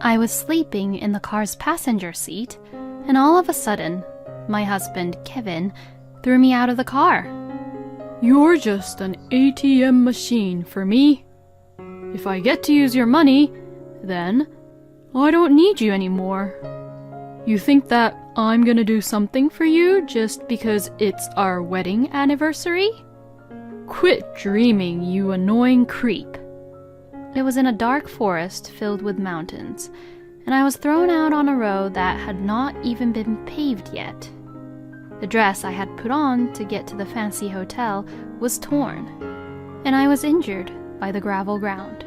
I was sleeping in the car's passenger seat, and all of a sudden, my husband, Kevin, threw me out of the car. "You're just an ATM machine for me. If I get to use your money, then I don't need you anymore. You think that I'm gonna do something for you just because it's our wedding anniversary? Quit dreaming, you annoying creep." It was in a dark forest filled with mountains, and I was thrown out on a road that had not even been paved yet. The dress I had put on to get to the fancy hotel was torn, and I was injured by the gravel ground.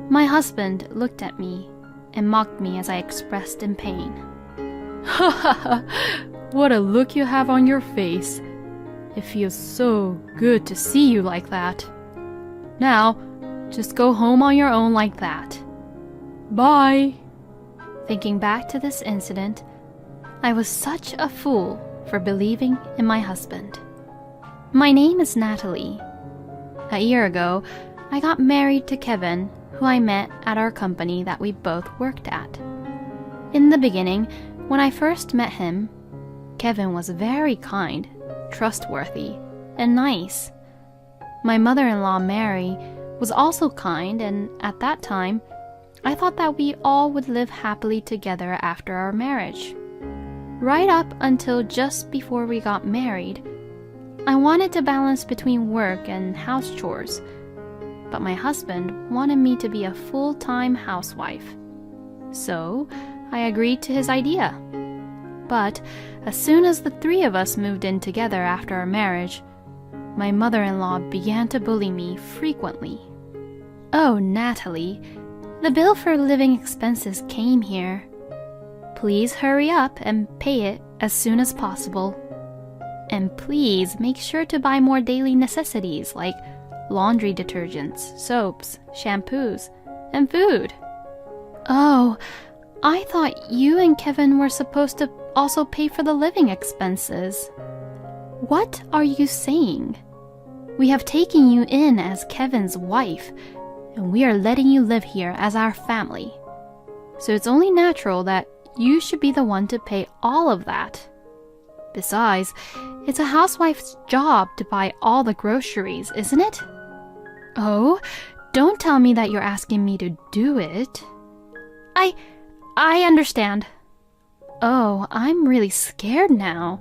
My husband looked at me and mocked me as I expressed in pain. "Ha ha ha! What a look you have on your face. It feels so good to see you like that. Now, just go home on your own like that. Bye." Thinking back to this incident, I was such a fool for believing in my husband. My name is Natalie. A year ago, I got married to Kevin, who I met at our company that we both worked at. In the beginning, when I first met him, Kevin was very kind, trustworthy, and nice. My mother-in-law, Mary, was also kind, and at that time, I thought that we all would live happily together after our marriage. Right up until just before we got married, I wanted to balance between work and house chores, but my husband wanted me to be a full-time housewife. So I agreed to his idea. But as soon as the three of us moved in together after our marriage, my mother-in-law began to bully me frequently. "Oh, Natalie, the bill for living expenses came here. Please hurry up and pay it as soon as possible. And please make sure to buy more daily necessities like laundry detergents, soaps, shampoos, and food." "Oh, I thought you and Kevin were supposed to also pay for the living expenses. What are you saying? We have taken you in as Kevin's wife, and we are letting you live here as our family. So it's only natural that you should be the one to pay all of that. Besides, it's a housewife's job to buy all the groceries, isn't it?" "Oh, don't tell me that you're asking me to do it." I understand." "Oh, I'm really scared now.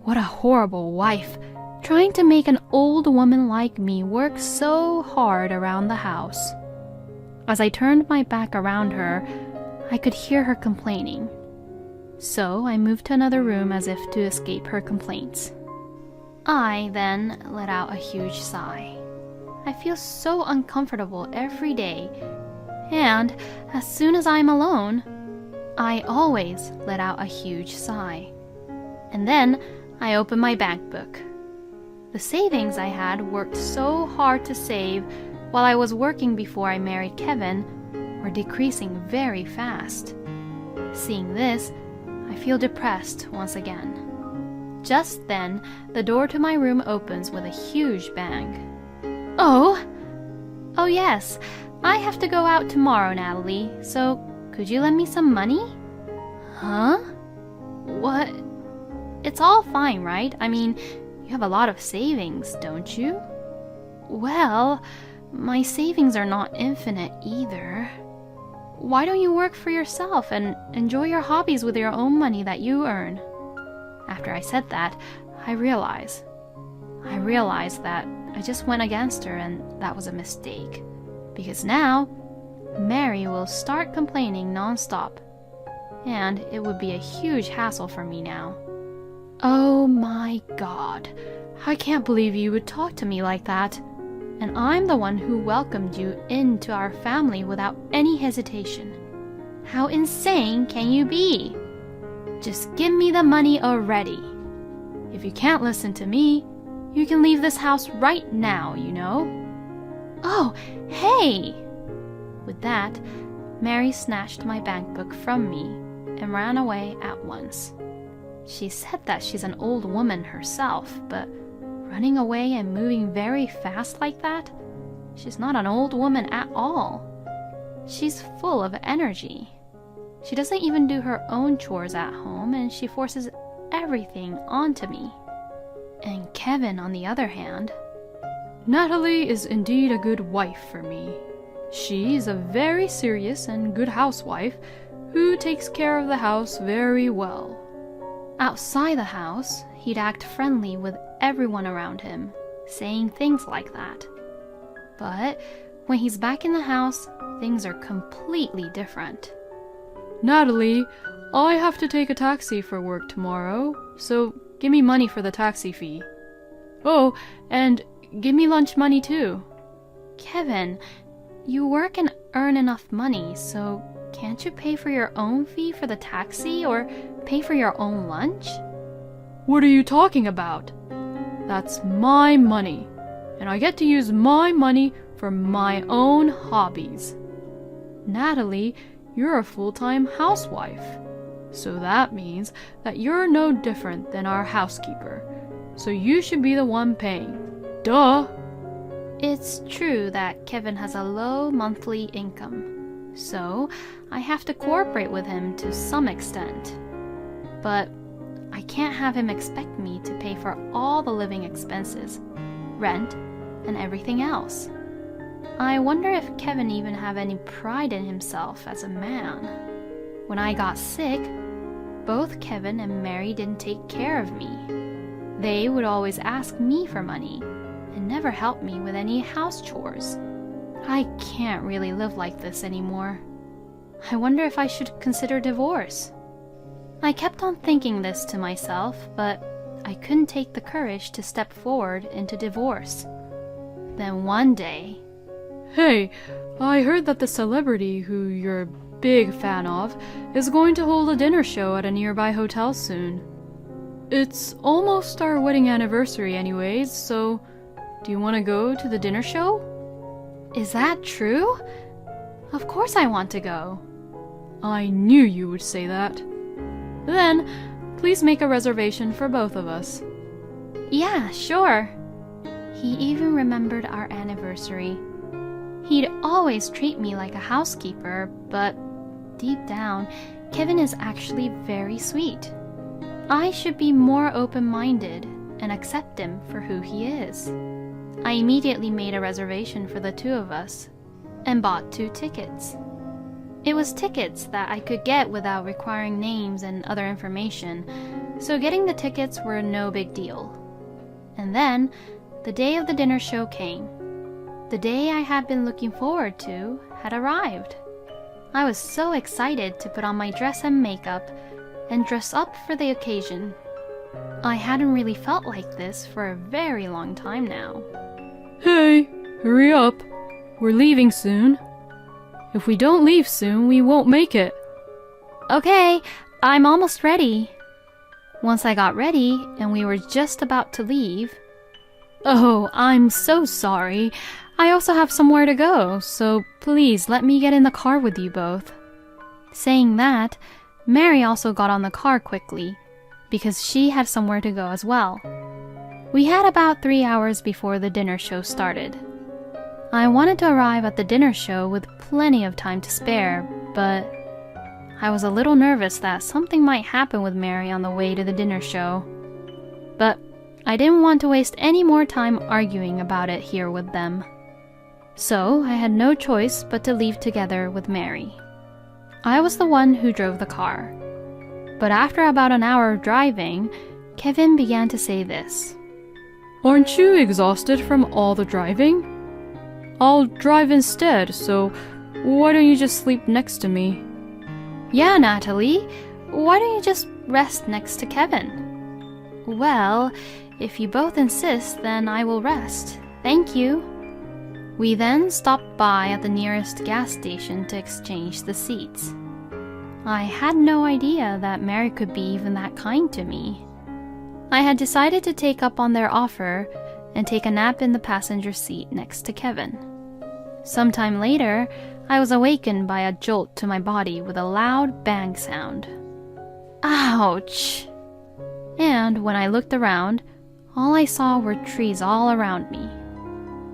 What a horrible wife, trying to make an old woman like me work so hard around the house." As I turned my back around her, I could hear her complaining. So I moved to another room as if to escape her complaints. I then let out a huge sigh. I feel so uncomfortable every day, and as soon as I'm alone, I always let out a huge sigh. And then I opened my bank book. The savings I had worked so hard to save while I was working before I married Kevin were decreasing very fast. Seeing this, I feel depressed once again. Just then, the door to my room opens with a huge bang. Oh yes, I have to go out tomorrow, Natalie, so could you lend me some money?" "Huh? What? It's all fine, right? I mean, you have a lot of savings, don't you?" "Well, my savings are not infinite either. Why don't you work for yourself and enjoy your hobbies with your own money that you earn?" After I said that, I realized that I just went against her, and that was a mistake. Because now, Mary will start complaining non-stop, and it would be a huge hassle for me now. "Oh my God, I can't believe you would talk to me like that. And I'm the one who welcomed you into our family without any hesitation. How insane can you be? Just give me the money already. If you can't listen to me, you can leave this house right now, you know." "Oh, hey!" With that, Mary snatched my bank book from me and ran away at once. She said that she's an old woman herself, but running away and moving very fast like that? She's not an old woman at all. She's full of energy. She doesn't even do her own chores at home, and she forces everything onto me. And Kevin, on the other hand... Natalie is indeed a good wife for me. She is a very serious and good housewife who takes care of the house very well. Outside the house, he'd act friendly with everyone around him, saying things like that. But when he's back in the house, things are completely different. Natalie, I have to take a taxi for work tomorrow, so give me money for the taxi fee. Oh, and give me lunch money too. Kevin, you work and earn enough money, so can't you pay for your own fee for the taxi or pay for your own lunch? What are you talking about? That's my money, and I get to use my money for my own hobbies. Natalie, you're a full-time housewife, so that means that you're no different than our housekeeper, so you should be the one paying. Duh! It's true that Kevin has a low monthly income, so I have to cooperate with him to some extent. But I can't have him expect me to pay for all the living expenses, rent, and everything else. I wonder if Kevin even have any pride in himself as a man. When I got sick, both Kevin and Mary didn't take care of me. They would always ask me for money and never help me with any house chores. I can't really live like this anymore. I wonder if I should consider divorce. I kept on thinking this to myself, but I couldn't take the courage to step forward into divorce. Then one day... Hey, I heard that the celebrity who you're a big fan of is going to hold a dinner show at a nearby hotel soon. It's almost our wedding anniversary anyways, so do you want to go to the dinner show? Is that true? Of course I want to go. I knew you would say that. Then, please make a reservation for both of us. Yeah, sure. He even remembered our anniversary. He'd always treat me like a housekeeper, but deep down, Kevin is actually very sweet. I should be more open-minded and accept him for who he is. I immediately made a reservation for the two of us and bought 2 tickets. It was tickets that I could get without requiring names and other information, so getting the tickets were no big deal. And then, the day of the dinner show came. The day I had been looking forward to had arrived. I was so excited to put on my dress and makeup and dress up for the occasion. I hadn't really felt like this for a very long time now. Hey, hurry up. We're leaving soon. If we don't leave soon, we won't make it. Okay, I'm almost ready. Once I got ready and we were just about to leave... Oh, I'm so sorry. I also have somewhere to go, so please let me get in the car with you both. Saying that, Mary also got on the car quickly, because she had somewhere to go as well. We had about 3 hours before the dinner show started. I wanted to arrive at the dinner show with plenty of time to spare, but I was a little nervous that something might happen with Mary on the way to the dinner show. But I didn't want to waste any more time arguing about it here with them. So I had no choice but to leave together with Mary. I was the one who drove the car. But after about an hour of driving, Kevin began to say this. Aren't you exhausted from all the driving? I'll drive instead, so why don't you just sleep next to me? Yeah, Natalie, why don't you just rest next to Kevin? Well, if you both insist, then I will rest. Thank you. We then stopped by at the nearest gas station to exchange the seats. I had no idea that Mary could be even that kind to me. I had decided to take up on their offer and take a nap in the passenger seat next to Kevin. Sometime later, I was awakened by a jolt to my body with a loud bang sound. Ouch! And when I looked around, all I saw were trees all around me.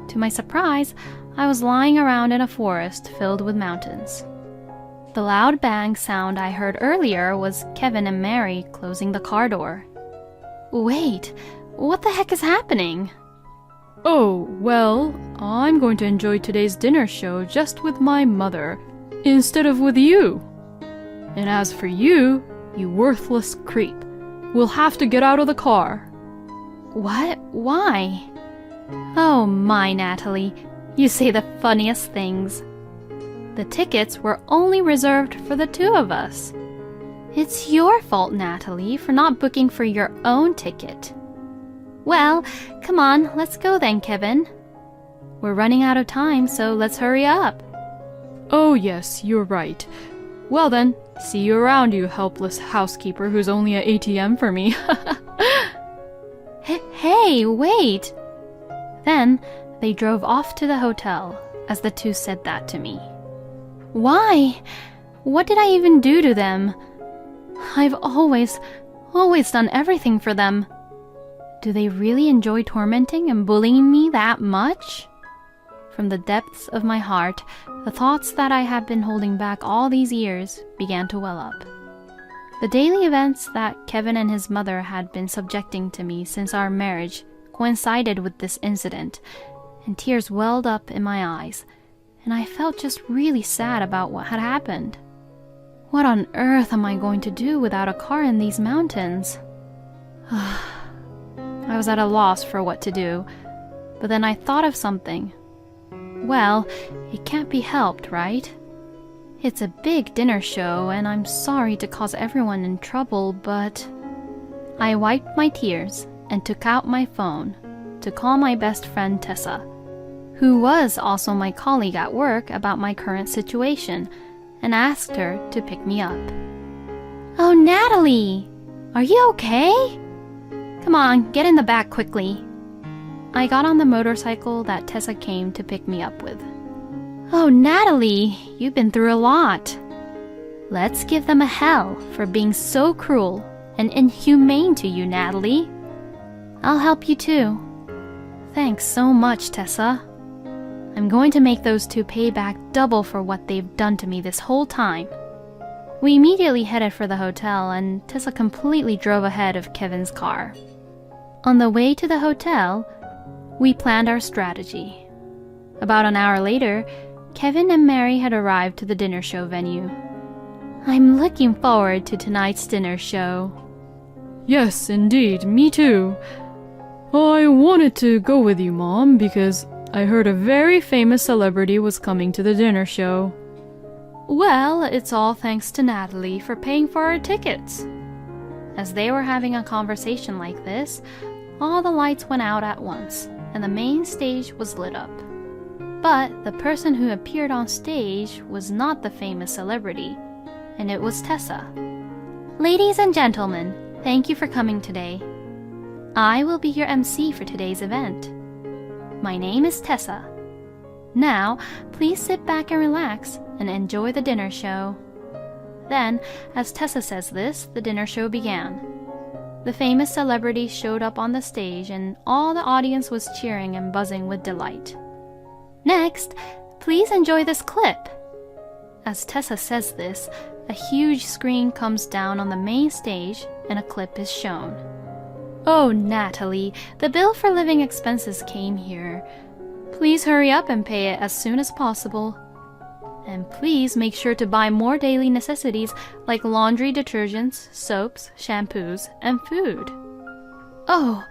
To my surprise, I was lying around in a forest filled with mountains. The loud bang sound I heard earlier was Kevin and Mary closing the car door. Wait, what the heck is happening? Oh, well, I'm going to enjoy today's dinner show just with my mother, instead of with you. And as for you, you worthless creep, we'll have to get out of the car. What? Why? Oh my, Natalie, you say the funniest things. The tickets were only reserved for the two of us. It's your fault, Natalie, for not booking for your own ticket. Well, come on, let's go then, Kevin. We're running out of time, so let's hurry up. Oh yes, you're right. Well then, see you around, you helpless housekeeper who's only an ATM for me. Hey, wait! Then they drove off to the hotel as the two said that to me. Why? What did I even do to them? I've always done everything for them. Do they really enjoy tormenting and bullying me that much? From the depths of my heart, the thoughts that I had been holding back all these years began to well up. The daily events that Kevin and his mother had been subjecting to me since our marriage coincided with this incident, and tears welled up in my eyes, and I felt just really sad about what had happened. What on earth am I going to do without a car in these mountains? I was at a loss for what to do, but then I thought of something. Well, it can't be helped, right? It's a big dinner show, and I'm sorry to cause everyone in trouble, but... I wiped my tears and took out my phone to call my best friend Tessa, who was also my colleague at work, about my current situation, and asked her to pick me up. Oh, Natalie! Are you okay? Come on, get in the back quickly. I got on the motorcycle that Tessa came to pick me up with. Oh, Natalie, you've been through a lot. Let's give them a hell for being so cruel and inhumane to you, Natalie. I'll help you too. Thanks so much, Tessa. I'm going to make those two pay back double for what they've done to me this whole time. We immediately headed for the hotel, and Tessa completely drove ahead of Kevin's car. On the way to the hotel, we planned our strategy. About an hour later, Kevin and Mary had arrived to the dinner show venue. I'm looking forward to tonight's dinner show. Yes, indeed, me too. I wanted to go with you, Mom, because I heard a very famous celebrity was coming to the dinner show. Well, it's all thanks to Natalie for paying for our tickets. As they were having a conversation like this, all the lights went out at once, and the main stage was lit up. But the person who appeared on stage was not the famous celebrity, and it was Tessa. Ladies and gentlemen, thank you for coming today. I will be your MC for today's event. My name is Tessa. Now, please sit back and relax and enjoy the dinner show. Then, as Tessa says this, the dinner show began. The famous celebrity showed up on the stage, and all the audience was cheering and buzzing with delight. Next, please enjoy this clip. As Tessa says this, a huge screen comes down on the main stage and a clip is shown. Oh, Natalie, the bill for living expenses came here. Please hurry up and pay it as soon as possible. And please make sure to buy more daily necessities like laundry detergents, soaps, shampoos, and food. Oh,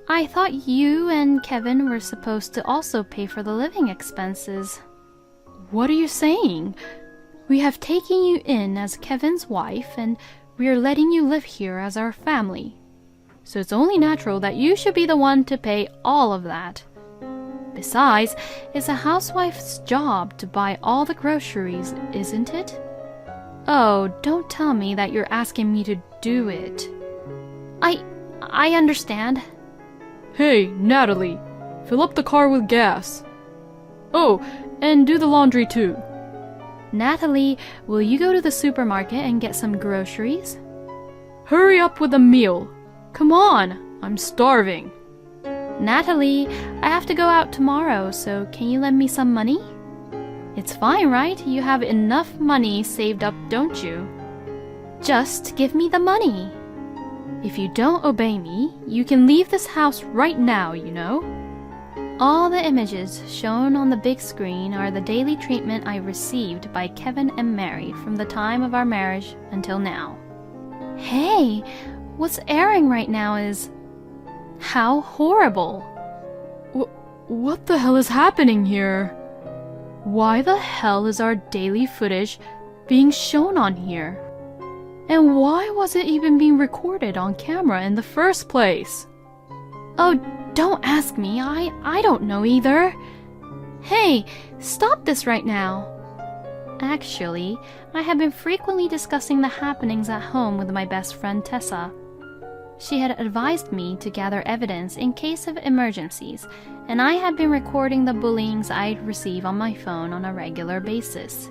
I thought you and Kevin were supposed to also pay for the living expenses. What are you saying? We have taken you in as Kevin's wife, and we are letting you live here as our family. So it's only natural that you should be the one to pay all of that. Besides, it's a housewife's job to buy all the groceries, isn't it? Oh, don't tell me that you're asking me to do it. I understand. Hey, Natalie, fill up the car with gas. Oh, and do the laundry too. Natalie, will you go to the supermarket and get some groceries? Hurry up with the meal. Come on, I'm starving. Natalie, I have to go out tomorrow, so can you lend me some money? It's fine, right? You have enough money saved up, don't you? Just give me the money. If you don't obey me, you can leave this house right now, you know. All the images shown on the big screen are the daily treatment I received by Kevin and Mary from the time of our marriage until now. Hey, what's airing right now is... How horrible! What the hell is happening here? Why the hell is our daily footage being shown on here? And why was it even being recorded on camera in the first place? Oh, don't ask me. I don't know either. Hey, stop this right now. Actually, I have been frequently discussing the happenings at home with my best friend Tessa. She had advised me to gather evidence in case of emergencies, and I had been recording the bullyings I'd receive on my phone on a regular basis.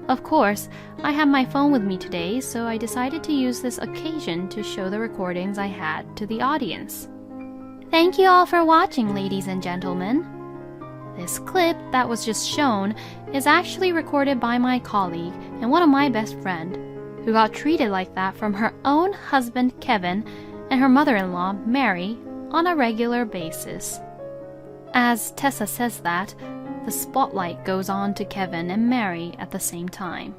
Of course, I had my phone with me today, so I decided to use this occasion to show the recordings I had to the audience. Thank you all for watching, ladies and gentlemen. This clip that was just shown is actually recorded by my colleague and one of my best friend, who got treated like that from her own husband Kevin and her mother-in-law Mary on a regular basis. As Tessa says that, the spotlight goes on to Kevin and Mary at the same time.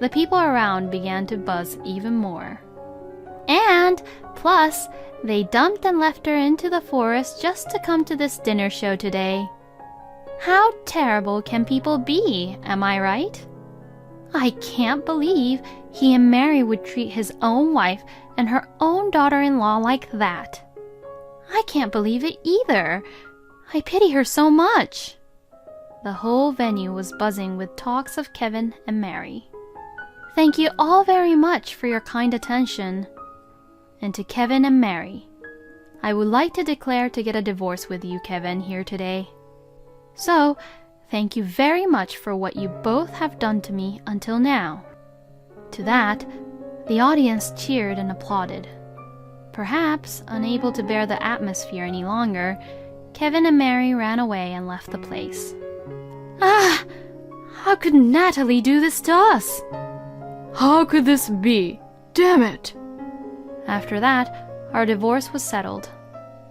The people around began to buzz even more. And, plus, they dumped and left her into the forest just to come to this dinner show today. How terrible can people be, am I right? I can't believe he and Mary would treat his own wife and her own daughter-in-law like that. I can't believe it either. I pity her so much. The whole venue was buzzing with talks of Kevin and Mary. Thank you all very much for your kind attention. And to Kevin and Mary, I would like to declare to get a divorce with you, Kevin, here today. So, thank you very much for what you both have done to me until now. To that, the audience cheered and applauded. Perhaps, unable to bear the atmosphere any longer, Kevin and Mary ran away and left the place. Ah! How could Natalie do this to us? How could this be? Damn it! After that, our divorce was settled.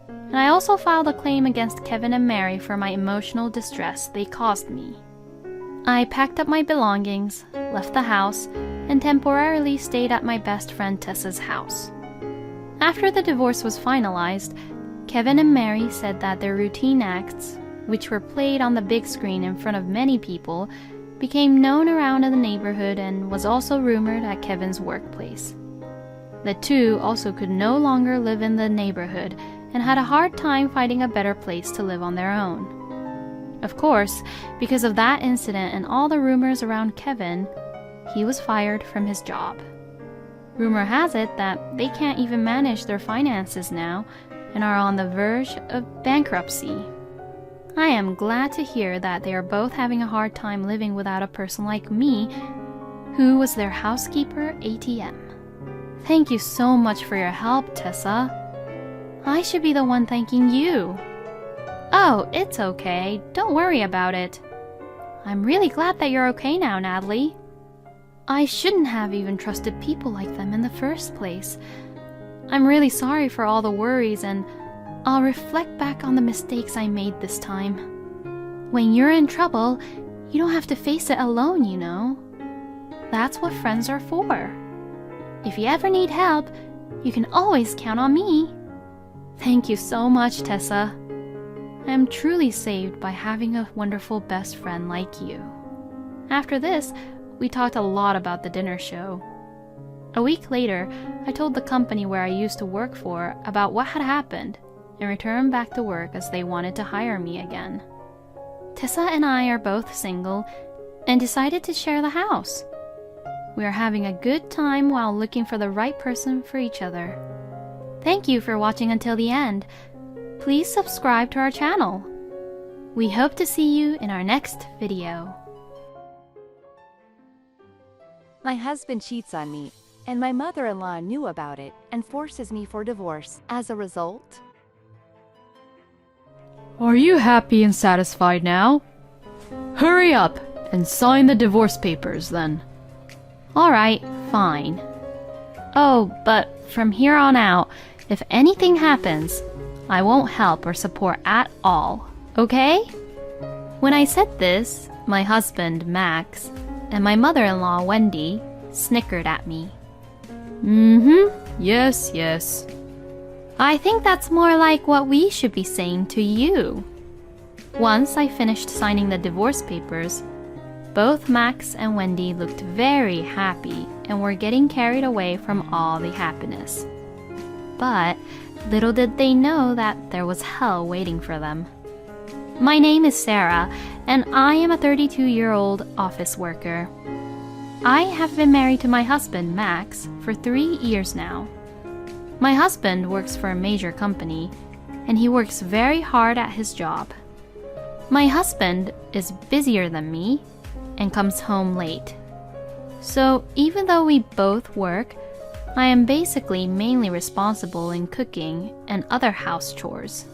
And I also filed a claim against Kevin and Mary for my emotional distress they caused me. I packed up my belongings, left the house, and temporarily stayed at my best friend Tessa's house. After the divorce was finalized, Kevin and Mary said that their routine acts, which were played on the big screen in front of many people, became known around in the neighborhood and was also rumored at Kevin's workplace. The two also could no longer live in the neighborhood and had a hard time finding a better place to live on their own. Of course, because of that incident and all the rumors around Kevin, he was fired from his job. Rumor has it that they can't even manage their finances now and are on the verge of bankruptcy. I am glad to hear that they are both having a hard time living without a person like me, who was their housekeeper ATM. Thank you so much for your help, Tessa. I should be the one thanking you. Oh, it's okay. Don't worry about it. I'm really glad that you're okay now, Natalie. I shouldn't have even trusted people like them in the first place. I'm really sorry for all the worries, and I'll reflect back on the mistakes I made this time. When you're in trouble, you don't have to face it alone, you know. That's what friends are for. If you ever need help, you can always count on me. Thank you so much, Tessa. I am truly saved by having a wonderful best friend like you. After this, we talked a lot about the dinner show. A week later, I told the company where I used to work for about what had happened and returned back to work as they wanted to hire me again. Tessa and I are both single and decided to share the house. We are having a good time while looking for the right person for each other. Thank you for watching until the end. Please subscribe to our channel. We hope to see you in our next video. My husband cheats on me, and my mother-in-law knew about it and forces me for divorce. As a result, Are you happy and satisfied now? Hurry up and sign the divorce papers then. All right, fine. Oh, but from here on out, if anything happens, I won't help or support at all, okay? When I said this, my husband, Max, and my mother-in-law, Wendy, snickered at me. Yes, yes. I think that's more like what we should be saying to you. Once I finished signing the divorce papers, both Max and Wendy looked very happy and were getting carried away from all the happiness. But little did they know that there was hell waiting for them. My name is Sarah, and I am a 32-year-old office worker. I have been married to my husband, Max, for 3 years now. My husband works for a major company, and he works very hard at his job. My husband is busier than me and comes home late. So even though we both work, I am basically mainly responsible in cooking and other house chores.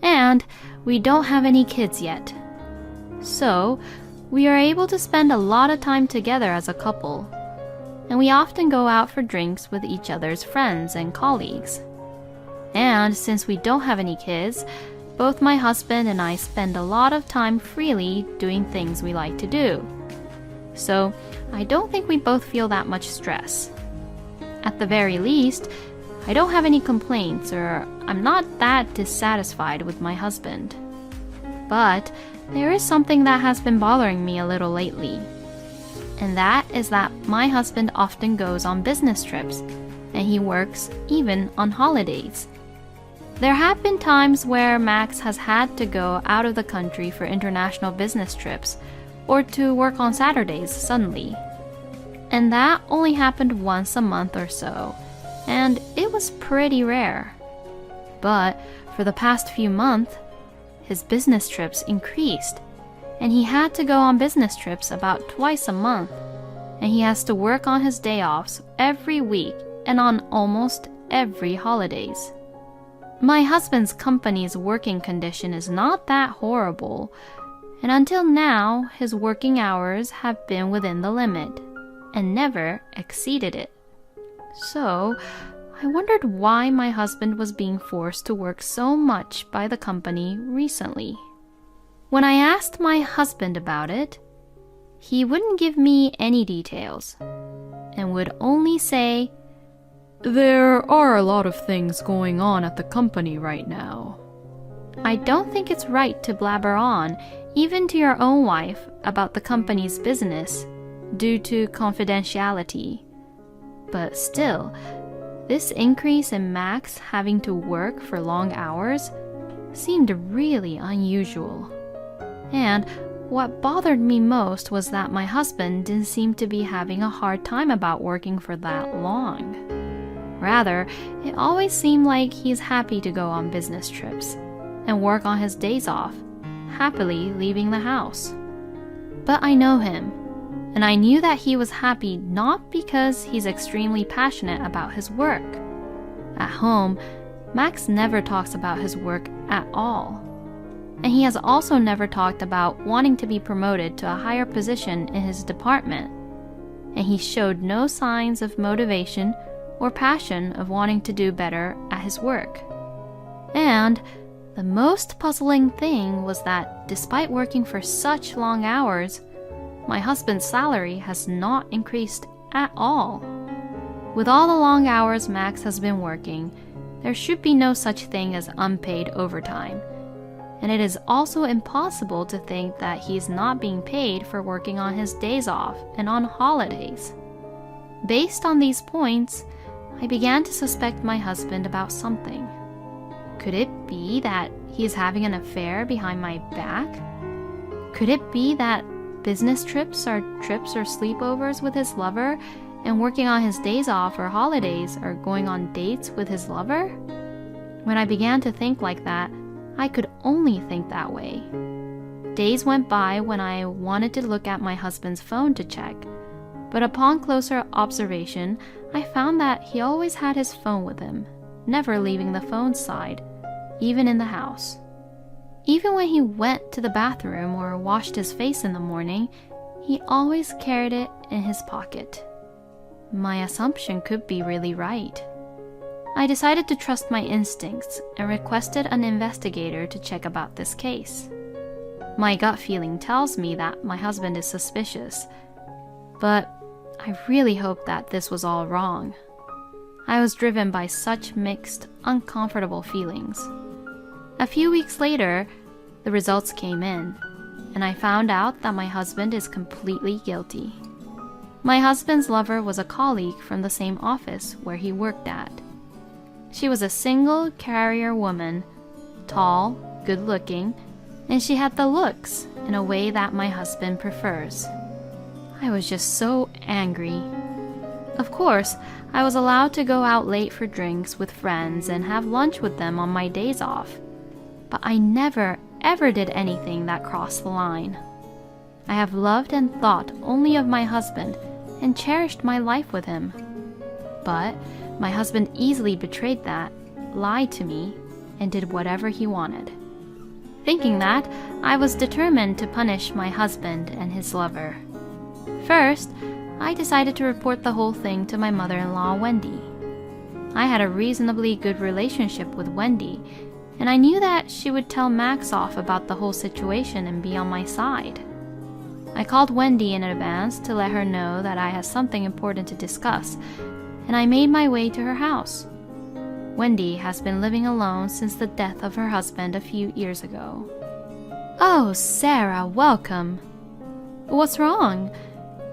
And we don't have any kids yet. So we are able to spend a lot of time together as a couple. And we often go out for drinks with each other's friends and colleagues. And since we don't have any kids, both my husband and I spend a lot of time freely doing things we like to do. So I don't think we both feel that much stress. At the very least, I don't have any complaints or I'm not that dissatisfied with my husband. But there is something that has been bothering me a little lately. And that is that my husband often goes on business trips, and he works even on holidays. There have been times where Max has had to go out of the country for international business trips, or to work on Saturdays suddenly. And that only happened once a month or so, and it was pretty rare. But for the past few months, his business trips increased, and he had to go on business trips about twice a month, and he has to work on his day offs every week and on almost every holidays. My husband's company's working condition is not that horrible, and until now, his working hours have been within the limit and never exceeded it. So, I wondered why my husband was being forced to work so much by the company recently. When I asked my husband about it, he wouldn't give me any details and would only say, There are a lot of things going on at the company right now. I don't think it's right to blabber on, even to your own wife, about the company's business due to confidentiality. But still, this increase in Max having to work for long hours seemed really unusual. And what bothered me most was that my husband didn't seem to be having a hard time about working for that long. Rather, it always seemed like he's happy to go on business trips and work on his days off, happily leaving the house. But I know him, and I knew that he was happy not because he's extremely passionate about his work. At home, Max never talks about his work at all. And he has also never talked about wanting to be promoted to a higher position in his department. And he showed no signs of motivation or passion of wanting to do better at his work. And the most puzzling thing was that despite working for such long hours, my husband's salary has not increased at all. With all the long hours Max has been working, there should be no such thing as unpaid overtime. And it is also impossible to think that he's not being paid for working on his days off and on holidays. Based on these points, I began to suspect my husband about something. Could it be that he is having an affair behind my back? Could it be that business trips or sleepovers with his lover, and working on his days off or holidays are going on dates with his lover? When I began to think like that, I could only think that way. Days went by when I wanted to look at my husband's phone to check, but upon closer observation, I found that he always had his phone with him, never leaving the phone's side, even in the house. Even when he went to the bathroom or washed his face in the morning, he always carried it in his pocket. My assumption could be really right. I decided to trust my instincts and requested an investigator to check about this case. My gut feeling tells me that my husband is suspicious, but I really hope that this was all wrong. I was driven by such mixed, uncomfortable feelings. A few weeks later, the results came in, and I found out that my husband is completely guilty. My husband's lover was a colleague from the same office where he worked at. She was a single carrier woman, tall, good-looking, and she had the looks in a way that my husband prefers. I was just so angry. Of course, I was allowed to go out late for drinks with friends and have lunch with them on my days off, but I never, ever did anything that crossed the line. I have loved and thought only of my husband and cherished my life with him. But my husband easily betrayed that, lied to me, and did whatever he wanted. Thinking that, I was determined to punish my husband and his lover. First, I decided to report the whole thing to my mother-in-law, Wendy. I had a reasonably good relationship with Wendy, and I knew that she would tell Max off about the whole situation and be on my side. I called Wendy in advance to let her know that I had something important to discuss, and I made my way to her house. Wendy has been living alone since the death of her husband a few years ago. "Oh, Sarah, welcome. What's wrong?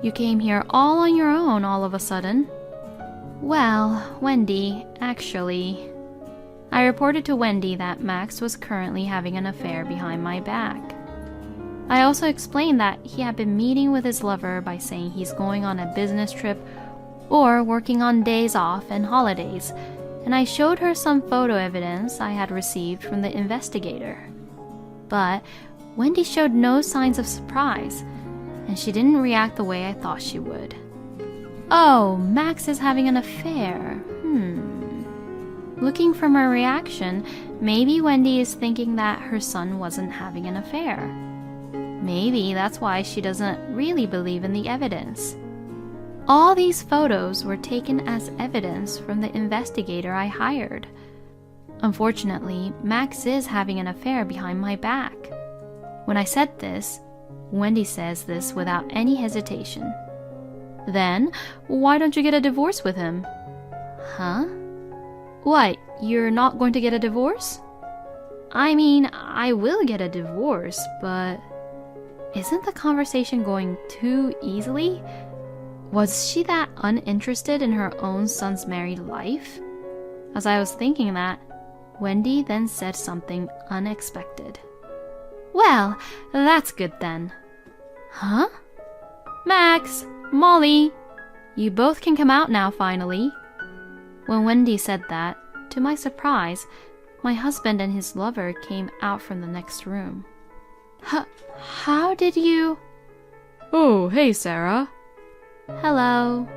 You came here all on your own all of a sudden." "Well, Wendy, actually..." I reported to Wendy that Max was currently having an affair behind my back. I also explained that he had been meeting with his lover by saying he's going on a business trip or working on days off and holidays, and I showed her some photo evidence I had received from the investigator. But Wendy showed no signs of surprise, and she didn't react the way I thought she would. "Oh, Max is having an affair. Looking from her reaction, maybe Wendy is thinking that her son wasn't having an affair. Maybe that's why she doesn't really believe in the evidence. All these photos were taken as evidence from the investigator I hired. Unfortunately, Max is having an affair behind my back." When I said this, Wendy says this without any hesitation. "Then, why don't you get a divorce with him?" "Huh? What, you're not going to get a divorce?" "I mean, I will get a divorce, but..." Isn't the conversation going too easily? Was she that uninterested in her own son's married life? As I was thinking that, Wendy then said something unexpected. "Well, that's good then." "Huh? Max, Molly, you both can come out now finally." When Wendy said that, to my surprise, my husband and his lover came out from the next room. How did you..." "Oh, hey, Sarah." "Hello."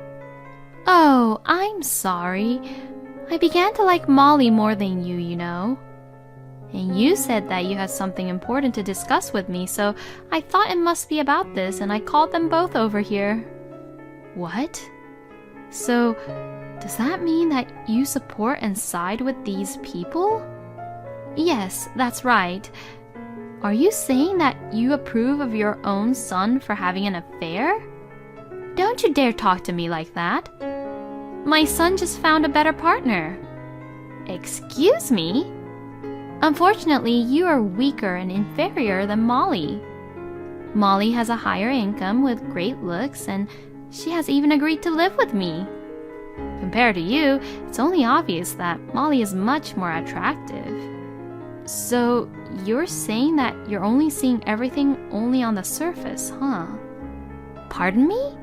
"Oh, I'm sorry. I began to like Molly more than you know. And you said that you had something important to discuss with me, so I thought it must be about this, and I called them both over here." "What? So, does that mean that you support and side with these people?" "Yes, that's right. Are you saying that you approve of your own son for having an affair? Don't you dare talk to me like that. My son just found a better partner." "Excuse me? Unfortunately, you are weaker and inferior than Molly. Molly has a higher income with great looks, and she has even agreed to live with me. Compared to you, it's only obvious that Molly is much more attractive." "So, you're saying that you're only seeing everything only on the surface, huh?" "Pardon me?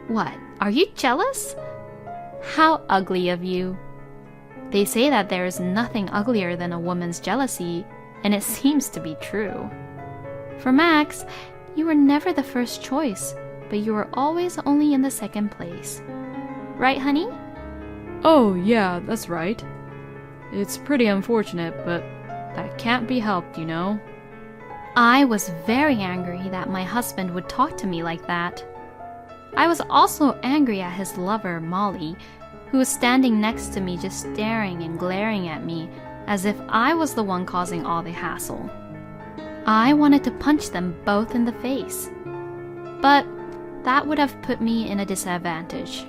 What, are you jealous? How ugly of you. They say that there is nothing uglier than a woman's jealousy, and it seems to be true. For Max, you were never the first choice, but you were always only in the second place. Right, honey?" "Oh, yeah, that's right. It's pretty unfortunate, but that can't be helped, you know." I was very angry that my husband would talk to me like that. I was also angry at his lover, Molly, who was standing next to me just staring and glaring at me as if I was the one causing all the hassle. I wanted to punch them both in the face, but that would have put me in a disadvantage.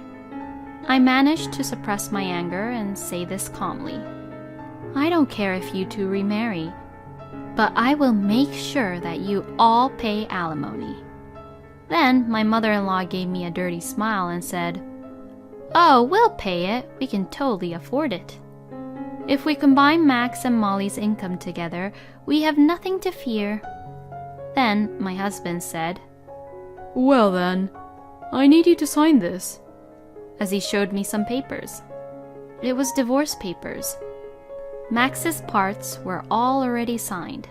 I managed to suppress my anger and say this calmly. I don't care if you two remarry, but I will make sure that you all pay alimony. Then my mother-in-law gave me a dirty smile and said, "Oh, we'll pay it. We can totally afford it. If we combine Max and Molly's income together, we have nothing to fear." Then my husband said, Well then, I need you to sign this. as he showed me some papers. It was divorce papers. Max's parts were all already signed.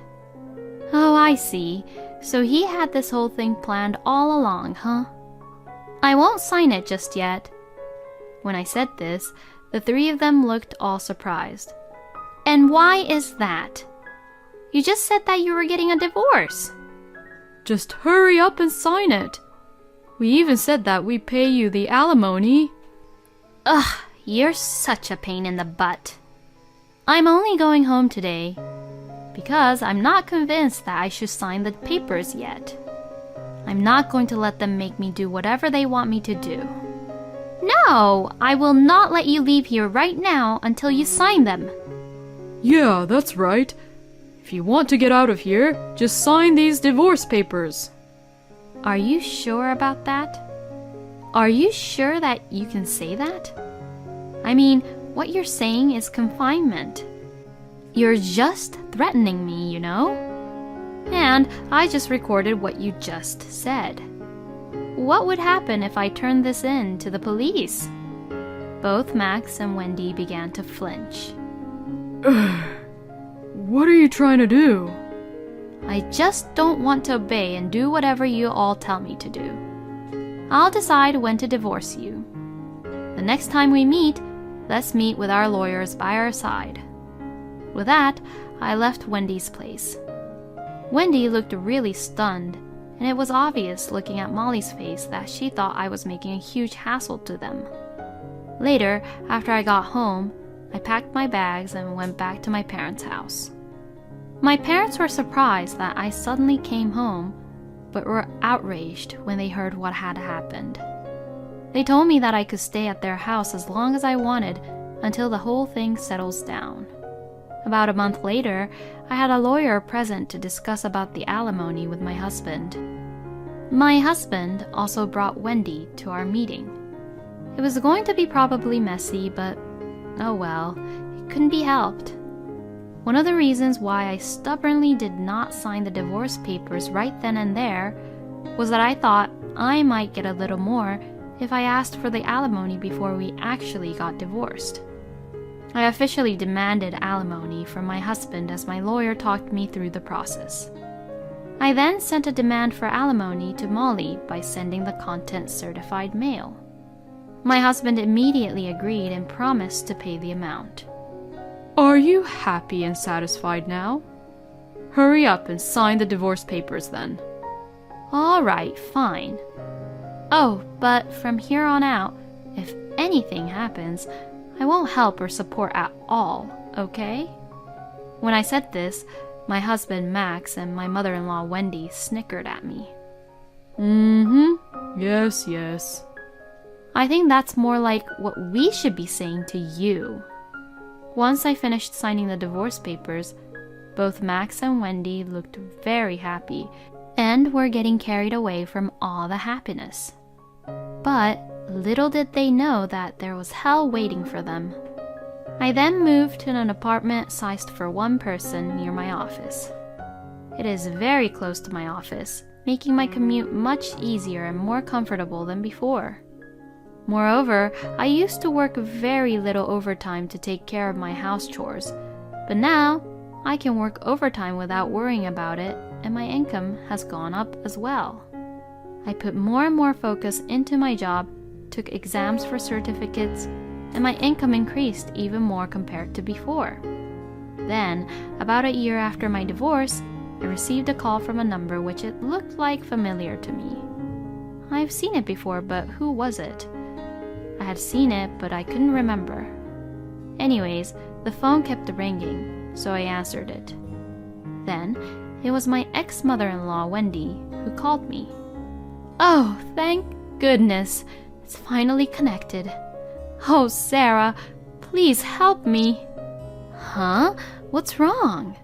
Oh, I see. So he had this whole thing planned all along, huh? I won't sign it just yet. When I said this, the three of them looked all surprised. And why is that? You just said that you were getting a divorce. Just hurry up and sign it. We even said that we pay you the alimony. Ugh, you're such a pain in the butt. I'm only going home today because I'm not convinced that I should sign the papers yet. I'm not going to let them make me do whatever they want me to do. No, I will not let you leave here right now until you sign them. Yeah, that's right. If you want to get out of here, just sign these divorce papers. Are you sure about that? Are you sure that you can say that? I mean, what you're saying is confinement. You're just threatening me, you know? And I just recorded what you just said. What would happen if I turned this in to the police? Both Max and Wendy began to flinch. What are you trying to do? I just don't want to obey and do whatever you all tell me to do. I'll decide when to divorce you. The next time we meet, let's meet with our lawyers by our side. With that, I left Wendy's place. Wendy looked really stunned, and it was obvious looking at Molly's face that she thought I was making a huge hassle to them. Later, after I got home, I packed my bags and went back to my parents' house. My parents were surprised that I suddenly came home, but were outraged when they heard what had happened. They told me that I could stay at their house as long as I wanted until the whole thing settles down. About a month later, I had a lawyer present to discuss about the alimony with my husband. My husband also brought Wendy to our meeting. It was going to be probably messy, but oh well, it couldn't be helped. One of the reasons why I stubbornly did not sign the divorce papers right then and there was that I thought I might get a little more if I asked for the alimony before we actually got divorced. I officially demanded alimony from my husband as my lawyer talked me through the process. I then sent a demand for alimony to Molly by sending the contents certified mail. My husband immediately agreed and promised to pay the amount. Are you happy and satisfied now? Hurry up and sign the divorce papers then. All right, fine. Oh, but from here on out, if anything happens, I won't help or support at all, okay? When I said this, my husband Max and my mother-in-law Wendy snickered at me. Yes, yes. I think that's more like what we should be saying to you. Once I finished signing the divorce papers, both Max and Wendy looked very happy and were getting carried away from all the happiness. But little did they know that there was hell waiting for them. I then moved to an apartment sized for one person near my office. It is very close to my office, making my commute much easier and more comfortable than before. Moreover, I used to work very little overtime to take care of my house chores, but now I can work overtime without worrying about it, and my income has gone up as well. I put more and more focus into my job, took exams for certificates, and my income increased even more compared to before. Then, about a year after my divorce, I received a call from a number which it looked like familiar to me. I've seen it before, but who was it? I had seen it, but I couldn't remember. Anyways, the phone kept ringing, so I answered it. Then, it was my ex-mother-in-law, Wendy, who called me. Oh, thank goodness, it's finally connected. Oh, Sarah, please help me. Huh? What's wrong?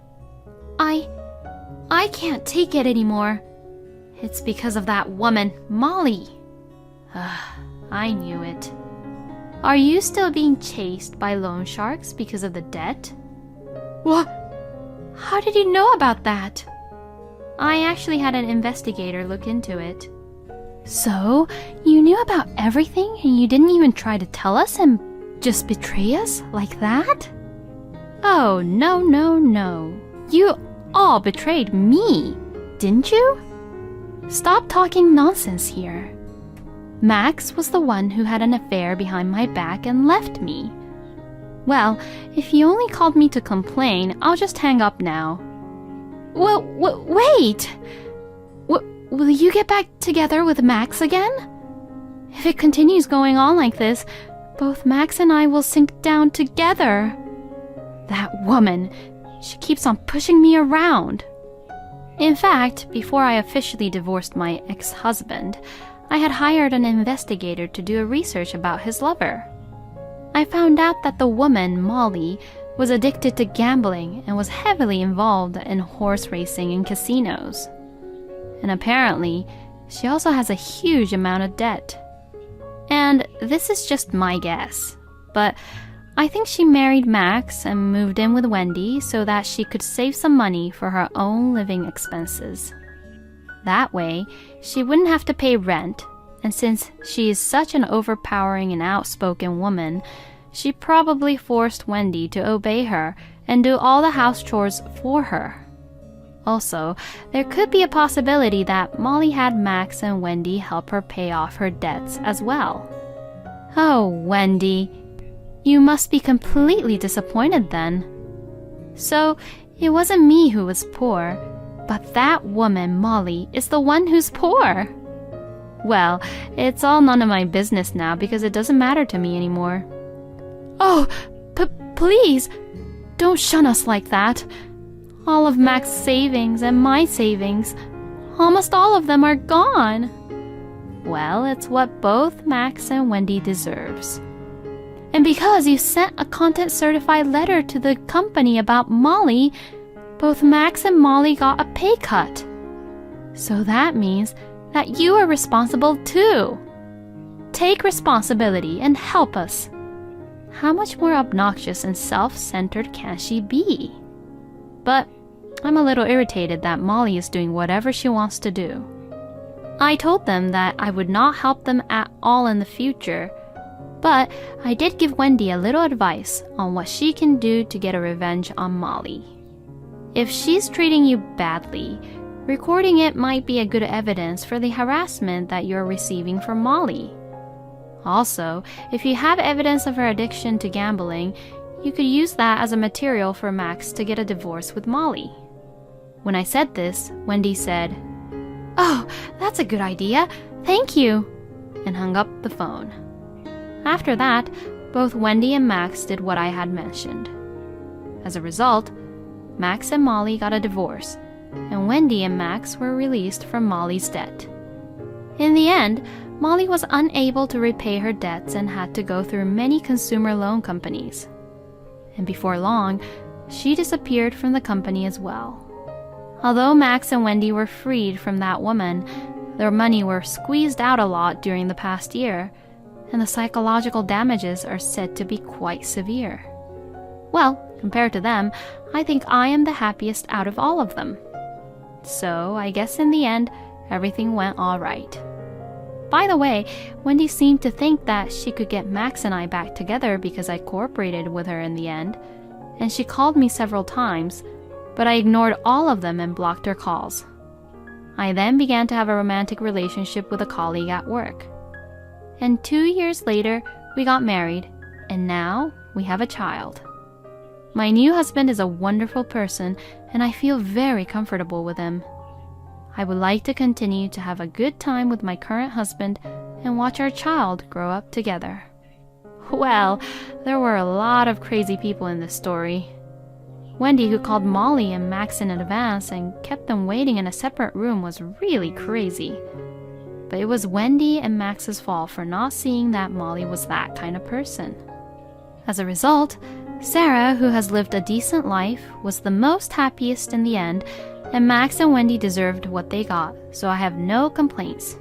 I can't take it anymore. It's because of that woman, Molly. I knew it. Are you still being chased by loan sharks because of the debt? What? How did you know about that? I actually had an investigator look into it. So, you knew about everything and you didn't even try to tell us and just betray us like that? Oh, no, no, no. You all betrayed me, didn't you? Stop talking nonsense here. Max was the one who had an affair behind my back and left me. Well, if you only called me to complain, I'll just hang up now. Well, wait! Will you get back together with Max again? If it continues going on like this, both Max and I will sink down together. That woman, she keeps on pushing me around. In fact, before I officially divorced my ex-husband, I had hired an investigator to do a research about his lover. I found out that the woman, Molly, was addicted to gambling and was heavily involved in horse racing and casinos. And apparently, she also has a huge amount of debt. And this is just my guess, but I think she married Max and moved in with Wendy so that she could save some money for her own living expenses. That way, she wouldn't have to pay rent, and since she is such an overpowering and outspoken woman, she probably forced Wendy to obey her and do all the house chores for her. Also, there could be a possibility that Molly had Max and Wendy help her pay off her debts as well. Oh, Wendy, you must be completely disappointed then. So, it wasn't me who was poor, but that woman, Molly, is the one who's poor. Well, it's all none of my business now because it doesn't matter to me anymore. Oh, please, don't shun us like that. All of Max's savings and my savings, almost all of them are gone. Well, it's what both Max and Wendy deserves. And because you sent a content-certified letter to the company about Molly, both Max and Molly got a pay cut. So that means that you are responsible too. Take responsibility and help us. How much more obnoxious and self-centered can she be? But I'm a little irritated that Molly is doing whatever she wants to do. I told them that I would not help them at all in the future, but I did give Wendy a little advice on what she can do to get a revenge on Molly. If she's treating you badly, recording it might be a good evidence for the harassment that you're receiving from Molly. Also, if you have evidence of her addiction to gambling, you could use that as a material for Max to get a divorce with Molly. When I said this, Wendy said, "Oh, that's a good idea. Thank you," and hung up the phone. After that, both Wendy and Max did what I had mentioned. As a result, Max and Molly got a divorce, and Wendy and Max were released from Molly's debt. In the end, Molly was unable to repay her debts and had to go through many consumer loan companies. And before long, she disappeared from the company as well. Although Max and Wendy were freed from that woman, their money were squeezed out a lot during the past year, and the psychological damages are said to be quite severe. Well, compared to them, I think I am the happiest out of all of them. So I guess in the end, everything went all right. By the way, Wendy seemed to think that she could get Max and I back together because I cooperated with her in the end, and she called me several times, but I ignored all of them and blocked her calls. I then began to have a romantic relationship with a colleague at work. And 2 years later, we got married, and now we have a child. My new husband is a wonderful person, and I feel very comfortable with him. I would like to continue to have a good time with my current husband and watch our child grow up together. Well, there were a lot of crazy people in this story. Wendy, who called Molly and Max in advance and kept them waiting in a separate room, was really crazy. But it was Wendy and Max's fault for not seeing that Molly was that kind of person. As a result, Sarah, who has lived a decent life, was the most happiest in the end, and Max and Wendy deserved what they got, so I have no complaints.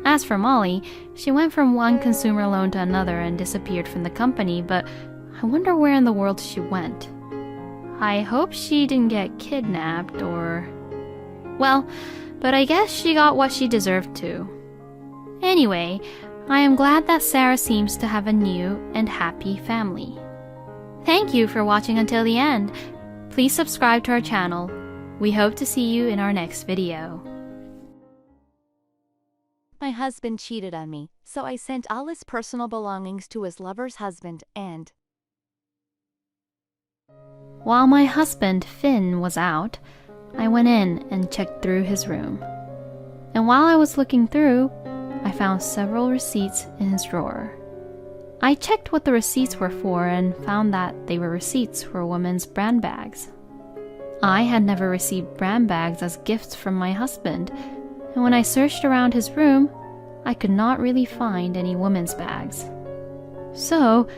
As for Molly, she went from one consumer loan to another and disappeared from the company, but I wonder where in the world she went. I hope she didn't get kidnapped or... Well, but I guess she got what she deserved too. Anyway, I am glad that Sarah seems to have a new and happy family. Thank you for watching until the end. Please subscribe to our channel. We hope to see you in our next video. My husband cheated on me, so I sent all his personal belongings to his lover's husband and... While my husband, Finn, was out, I went in and checked through his room. And while I was looking through, I found several receipts in his drawer. I checked what the receipts were for and found that they were receipts for women's brand bags. I had never received brand bags as gifts from my husband, and when I searched around his room, I could not really find any women's bags. So,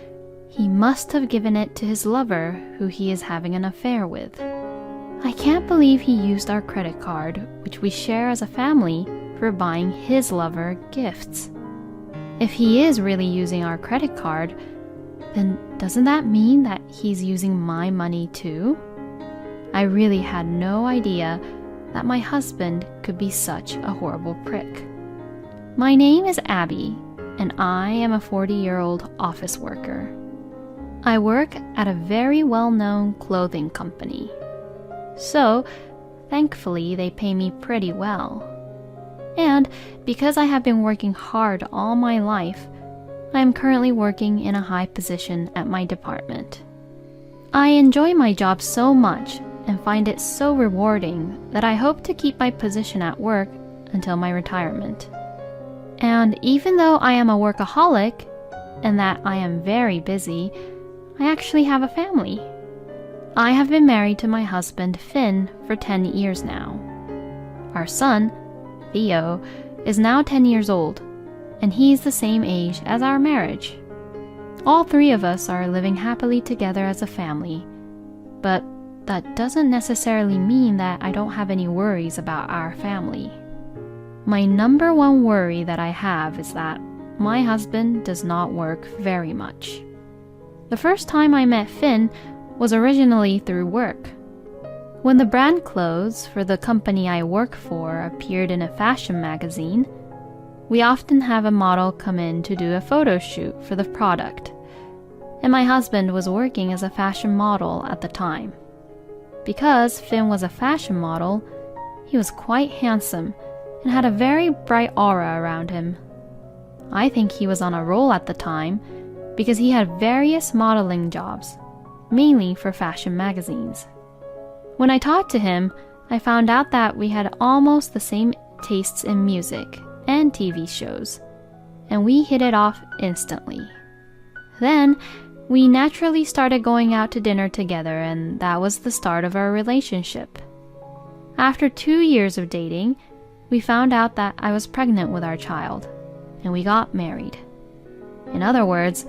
he must have given it to his lover, who he is having an affair with. I can't believe he used our credit card, which we share as a family, for buying his lover gifts. If he is really using our credit card, then doesn't that mean that he's using my money too? I really had no idea that my husband could be such a horrible prick. My name is Abby, and I am a 40-year-old office worker. I work at a very well-known clothing company. So, thankfully, they pay me pretty well. And because I have been working hard all my life, I am currently working in a high position at my department. I enjoy my job so much and find it so rewarding that I hope to keep my position at work until my retirement. And even though I am a workaholic and that I am very busy, I actually have a family. I have been married to my husband, Finn, for 10 years now. Our son, Theo, is now 10 years old, and he's the same age as our marriage. All three of us are living happily together as a family, but that doesn't necessarily mean that I don't have any worries about our family. My number one worry that I have is that my husband does not work very much. The first time I met Finn was originally through work. When the brand clothes for the company I work for appeared in a fashion magazine, we often have a model come in to do a photo shoot for the product, and my husband was working as a fashion model at the time. Because Finn was a fashion model, he was quite handsome and had a very bright aura around him. I think he was on a roll at the time because he had various modeling jobs, mainly for fashion magazines. When I talked to him, I found out that we had almost the same tastes in music and TV shows, and we hit it off instantly. Then, we naturally started going out to dinner together, and that was the start of our relationship. After 2 years of dating, we found out that I was pregnant with our child, and we got married. In other words,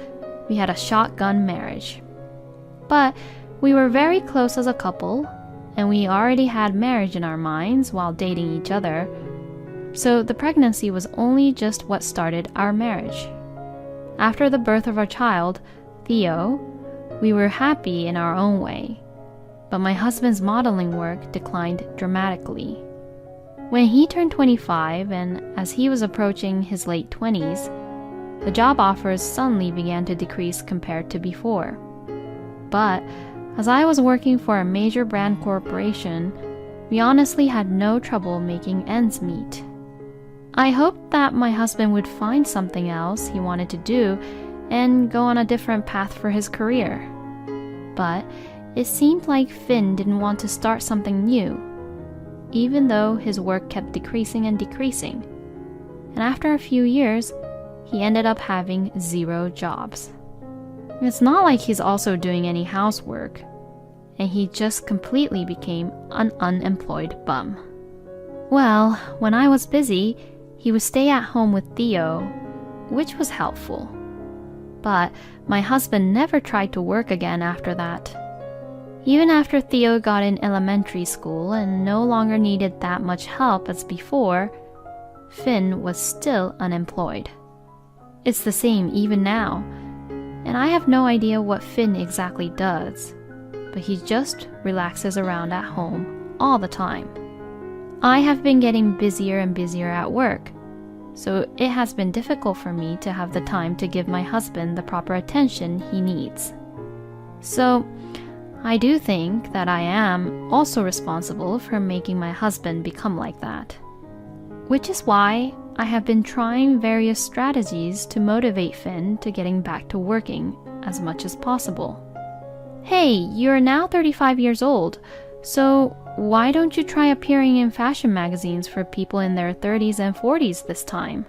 we had a shotgun marriage. But we were very close as a couple, and we already had marriage in our minds while dating each other, so the pregnancy was only just what started our marriage. After the birth of our child, Theo, we were happy in our own way, but my husband's modeling work declined dramatically. When he turned 25, and as he was approaching his late 20s, the job offers suddenly began to decrease compared to before. But as I was working for a major brand corporation, we honestly had no trouble making ends meet. I hoped that my husband would find something else he wanted to do and go on a different path for his career. But it seemed like Finn didn't want to start something new, even though his work kept decreasing and decreasing. And after a few years, he ended up having 0 jobs. It's not like he's also doing any housework, and he just completely became an unemployed bum. Well, when I was busy, he would stay at home with Theo, which was helpful. But my husband never tried to work again after that. Even after Theo got in elementary school and no longer needed that much help as before, Finn was still unemployed. It's the same even now, and I have no idea what Finn exactly does, but he just relaxes around at home all the time. I have been getting busier and busier at work, so it has been difficult for me to have the time to give my husband the proper attention he needs. So, I do think that I am also responsible for making my husband become like that. Which is why I have been trying various strategies to motivate Finn to getting back to working as much as possible. Hey, you're now 35 years old, so why don't you try appearing in fashion magazines for people in their 30s and 40s this time?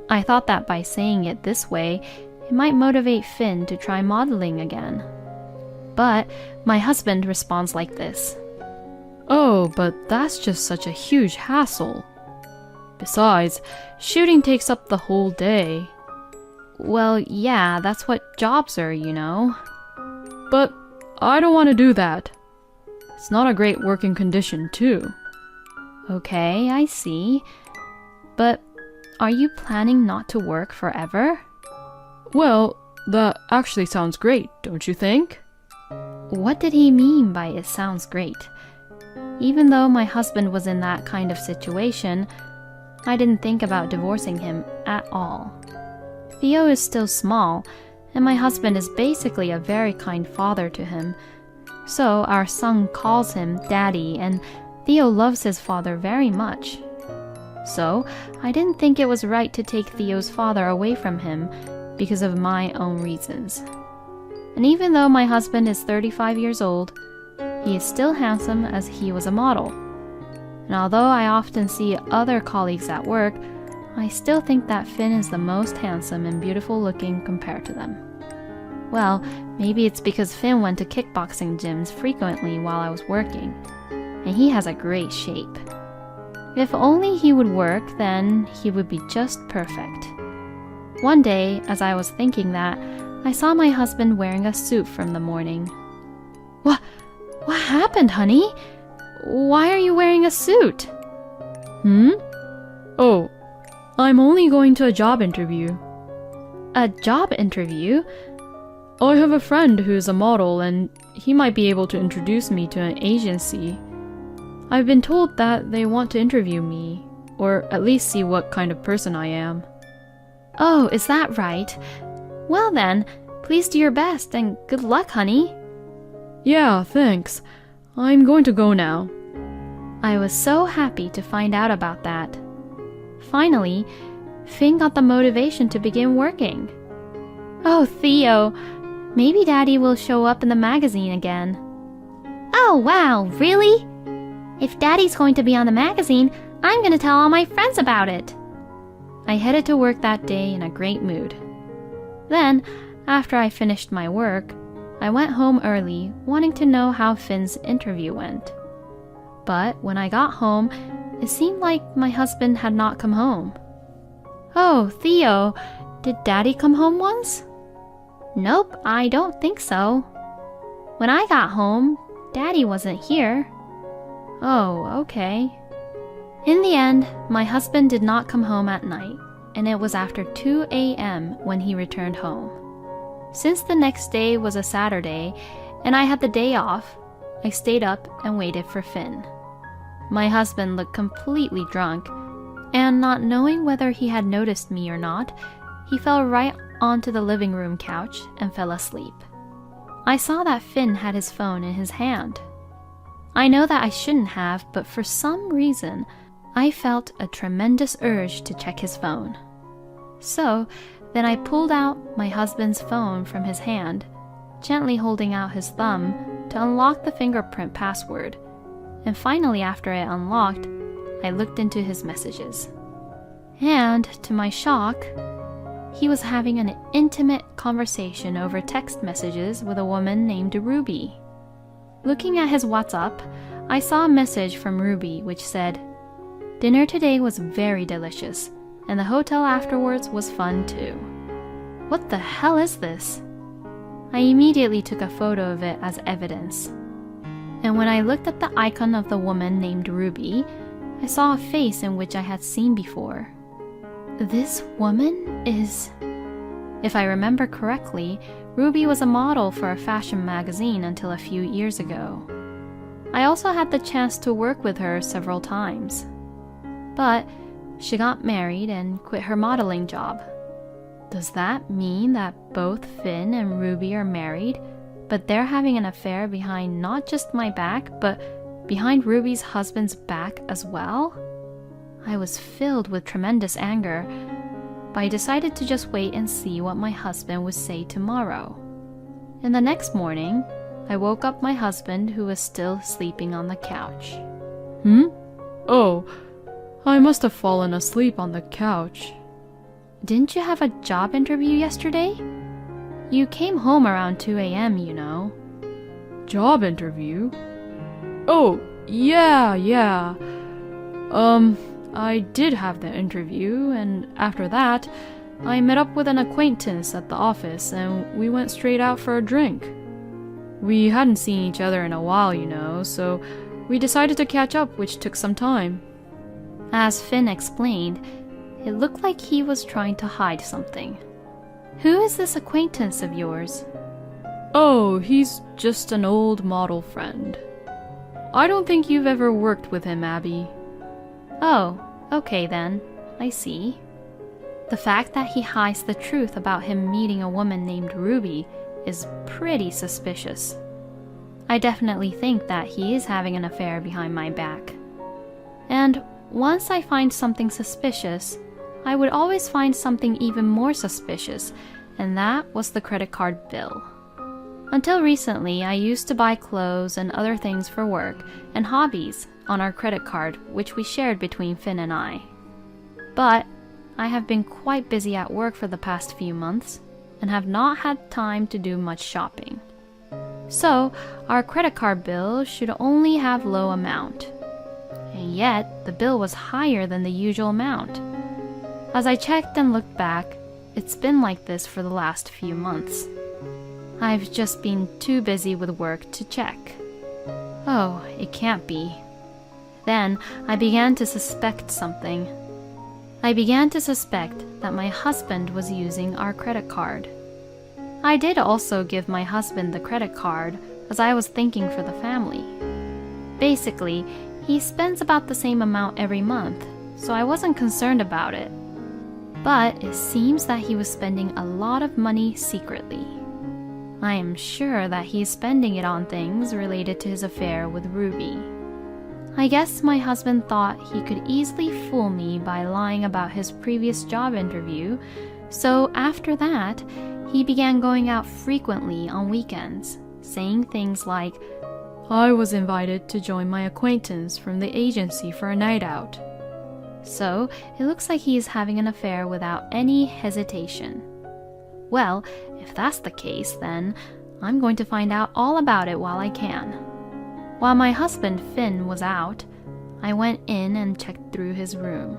I thought that by saying it this way, it might motivate Finn to try modeling again. But my husband responds like this. Oh, but that's just such a huge hassle. Besides, shooting takes up the whole day. Well, yeah, that's what jobs are, you know. But I don't want to do that. It's not a great working condition, too. Okay, I see. But are you planning not to work forever? Well, that actually sounds great, don't you think? What did he mean by it sounds great? Even though my husband was in that kind of situation, I didn't think about divorcing him at all. Theo is still small, and my husband is basically a very kind father to him. So our son calls him Daddy, and Theo loves his father very much. So I didn't think it was right to take Theo's father away from him because of my own reasons. And even though my husband is 35 years old, he is still handsome as he was a model. And although I often see other colleagues at work, I still think that Finn is the most handsome and beautiful looking compared to them. Well, maybe it's because Finn went to kickboxing gyms frequently while I was working, and he has a great shape. If only he would work, then he would be just perfect. One day, as I was thinking that, I saw my husband wearing a suit from the morning. What happened, honey? Why are you wearing a suit? Oh, I'm only going to a job interview. A job interview? I have a friend who's a model, and he might be able to introduce me to an agency. I've been told that they want to interview me, or at least see what kind of person I am. Oh, is that right? Well then, please do your best, and good luck, honey. Yeah, thanks. I'm going to go now. I was so happy to find out about that. Finally, Finn got the motivation to begin working. Oh, Theo, maybe Daddy will show up in the magazine again. Oh, wow, really? If Daddy's going to be on the magazine, I'm going to tell all my friends about it. I headed to work that day in a great mood. Then, after I finished my work, I went home early, wanting to know how Finn's interview went. But when I got home, it seemed like my husband had not come home. Oh, Theo, did Daddy come home once? Nope, I don't think so. When I got home, Daddy wasn't here. Oh, okay. In the end, my husband did not come home at night, and it was after 2 a.m. when he returned home. Since the next day was a Saturday, and I had the day off, I stayed up and waited for Finn. My husband looked completely drunk, and not knowing whether he had noticed me or not, he fell right onto the living room couch and fell asleep. I saw that Finn had his phone in his hand. I know that I shouldn't have, but for some reason, I felt a tremendous urge to check his phone. So, then I pulled out my husband's phone from his hand, gently holding out his thumb to to unlock the fingerprint password, and finally after it unlocked, I looked into his messages. And, to my shock, he was having an intimate conversation over text messages with a woman named Ruby. Looking at his WhatsApp, I saw a message from Ruby which said, "Dinner today was very delicious, and the hotel afterwards was fun too." What the hell is this? I immediately took a photo of it as evidence. And when I looked at the icon of the woman named Ruby, I saw a face in which I had seen before. This woman is... If I remember correctly, Ruby was a model for a fashion magazine until a few years ago. I also had the chance to work with her several times. But she got married and quit her modeling job. Does that mean that both Finn and Ruby are married, but they're having an affair behind not just my back, but behind Ruby's husband's back as well? I was filled with tremendous anger, but I decided to just wait and see what my husband would say tomorrow. And the next morning, I woke up my husband, who was still sleeping on the couch. Oh, I must have fallen asleep on the couch. Didn't you have a job interview yesterday? You came home around 2 a.m., you know. Job interview? Oh, yeah. I did have the interview, and after that, I met up with an acquaintance at the office, and we went straight out for a drink. We hadn't seen each other in a while, you know, so we decided to catch up, which took some time. As Finn explained, it looked like he was trying to hide something. Who is this acquaintance of yours? Oh, he's just an old model friend. I don't think you've ever worked with him, Abby. Oh, okay then. I see. The fact that he hides the truth about him meeting a woman named Ruby is pretty suspicious. I definitely think that he is having an affair behind my back. And once I find something suspicious, I would always find something even more suspicious, and that was the credit card bill. Until recently, I used to buy clothes and other things for work and hobbies on our credit card, which we shared between Finn and I. But I have been quite busy at work for the past few months and have not had time to do much shopping. So, our credit card bill should only have low amount. And yet, the bill was higher than the usual amount. As I checked and looked back, it's been like this for the last few months. I've just been too busy with work to check. Oh, it can't be. Then I began to suspect something. I began to suspect that my husband was using our credit card. I did also give my husband the credit card, as I was thinking for the family. Basically, he spends about the same amount every month, so I wasn't concerned about it. But it seems that he was spending a lot of money secretly. I am sure that he is spending it on things related to his affair with Ruby. I guess my husband thought he could easily fool me by lying about his previous job interview, so after that, he began going out frequently on weekends, saying things like, I was invited to join my acquaintance from the agency for a night out. So it looks like he is having an affair without any hesitation. Well, if that's the case, then I'm going to find out all about it while I can. While my husband Finn was out, I went in and checked through his room.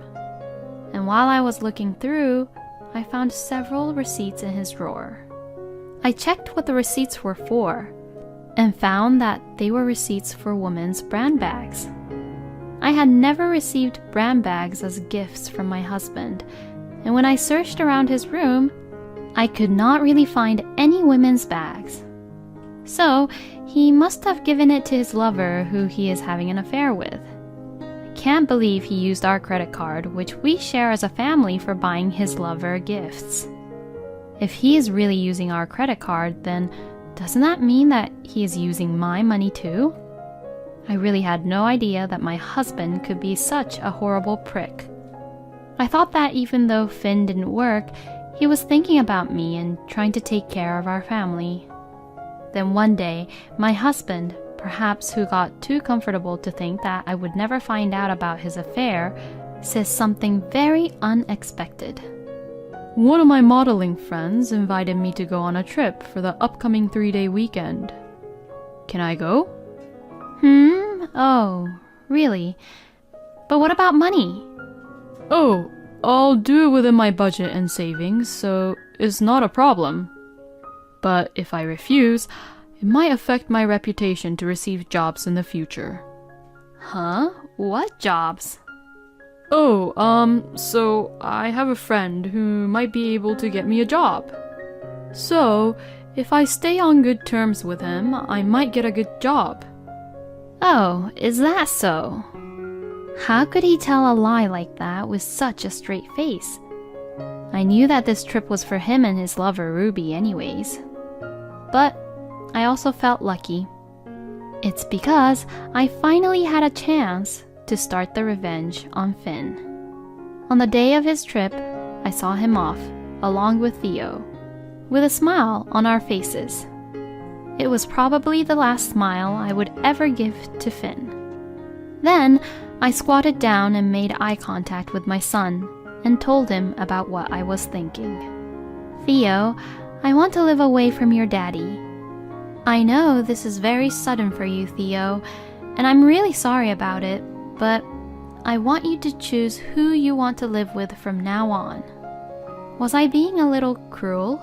And while I was looking through, I found several receipts in his drawer. I checked what the receipts were for, and found that they were receipts for women's brand bags. I had never received brand bags as gifts from my husband, and when I searched around his room, I could not really find any women's bags. So, he must have given it to his lover, who he is having an affair with. I can't believe he used our credit card, which we share as a family, for buying his lover gifts. If he is really using our credit card, then doesn't that mean that he is using my money too? I really had no idea that my husband could be such a horrible prick. I thought that even though Finn didn't work, he was thinking about me and trying to take care of our family. Then one day, my husband, perhaps who got too comfortable to think that I would never find out about his affair, says something very unexpected. One of my modeling friends invited me to go on a trip for the upcoming 3-day weekend. Can I go? Oh, really? But what about money? Oh, I'll do it within my budget and savings, so it's not a problem. But if I refuse, it might affect my reputation to receive jobs in the future. Huh? What jobs? Oh, so I have a friend who might be able to get me a job. So, if I stay on good terms with him, I might get a good job. Oh, is that so? How could he tell a lie like that with such a straight face? I knew that this trip was for him and his lover Ruby anyways. But I also felt lucky. It's because I finally had a chance to start the revenge on Finn. On the day of his trip, I saw him off, along with Theo, with a smile on our faces. It was probably the last smile I would ever give to Finn. Then I squatted down and made eye contact with my son and told him about what I was thinking. Theo, I want to live away from your daddy. I know this is very sudden for you, Theo, and I'm really sorry about it, but I want you to choose who you want to live with from now on. Was I being a little cruel?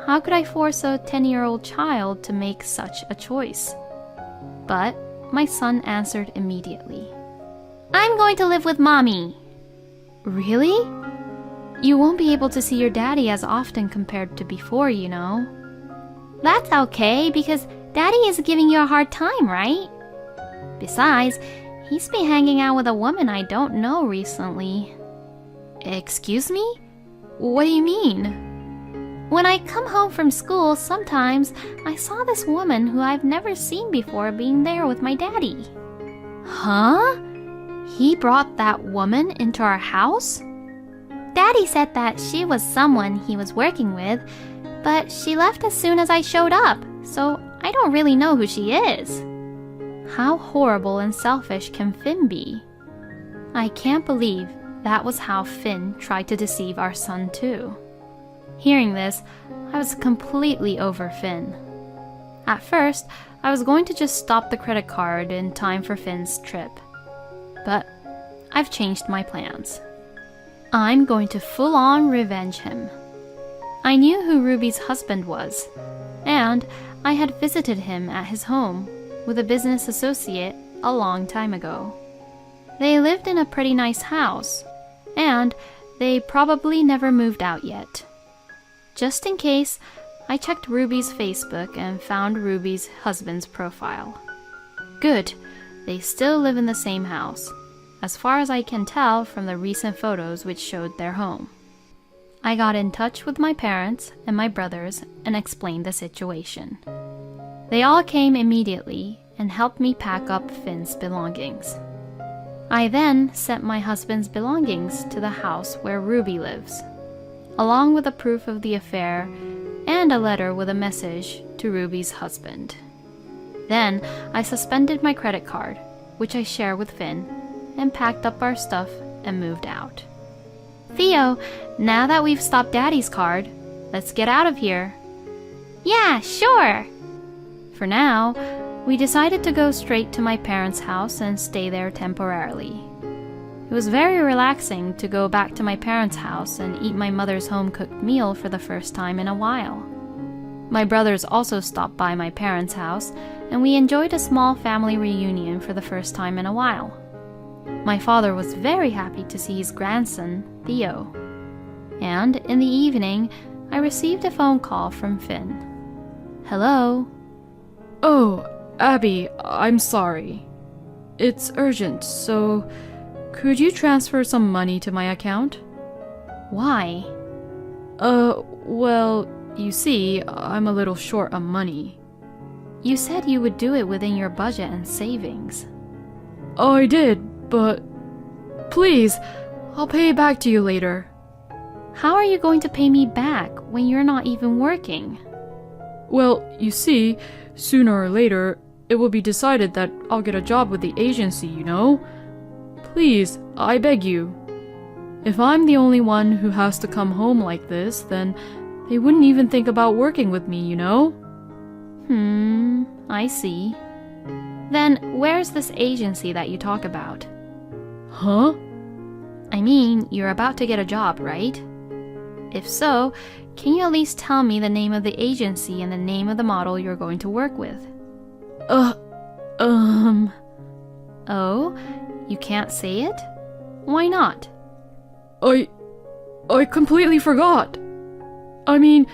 How could I force a 10-year-old child to make such a choice? But my son answered immediately. I'm going to live with Mommy. Really? You won't be able to see your daddy as often compared to before, you know. That's okay, because Daddy is giving you a hard time, right? Besides, he's been hanging out with a woman I don't know recently. Excuse me? What do you mean? When I come home from school, sometimes I saw this woman who I've never seen before being there with my daddy. Huh? He brought that woman into our house? Daddy said that she was someone he was working with, but she left as soon as I showed up, so I don't really know who she is. How horrible and selfish can Finn be? I can't believe that was how Finn tried to deceive our son too. Hearing this, I was completely over Finn. At first, I was going to just stop the credit card in time for Finn's trip. But I've changed my plans. I'm going to full-on revenge him. I knew who Ruby's husband was, and I had visited him at his home with a business associate a long time ago. They lived in a pretty nice house, and they probably never moved out yet. Just in case, I checked Ruby's Facebook and found Ruby's husband's profile. Good, they still live in the same house, as far as I can tell from the recent photos which showed their home. I got in touch with my parents and my brothers and explained the situation. They all came immediately and helped me pack up Finn's belongings. I then sent my husband's belongings to the house where Ruby lives, along with a proof of the affair and a letter with a message to Ruby's husband. Then I suspended my credit card, which I share with Finn, and packed up our stuff and moved out. Theo, now that we've stopped Daddy's card, let's get out of here. Yeah, sure. For now, we decided to go straight to my parents' house and stay there temporarily. It was very relaxing to go back to my parents' house and eat my mother's home-cooked meal for the first time in a while. My brothers also stopped by my parents' house, and we enjoyed a small family reunion for the first time in a while. My father was very happy to see his grandson, Theo. And in the evening, I received a phone call from Finn. Hello? Oh, Abby, I'm sorry. It's urgent, so could you transfer some money to my account? Why? Well, you see, I'm a little short on money. You said you would do it within your budget and savings. I did, but please, I'll pay it back to you later. How are you going to pay me back when you're not even working? Well, you see, sooner or later, it will be decided that I'll get a job with the agency, you know? Please, I beg you. If I'm the only one who has to come home like this, then they wouldn't even think about working with me, you know? I see. Then where's this agency that you talk about? Huh? I mean, you're about to get a job, right? If so, can you at least tell me the name of the agency and the name of the model you're going to work with? Oh, you can't say it? Why not? I completely forgot. I mean,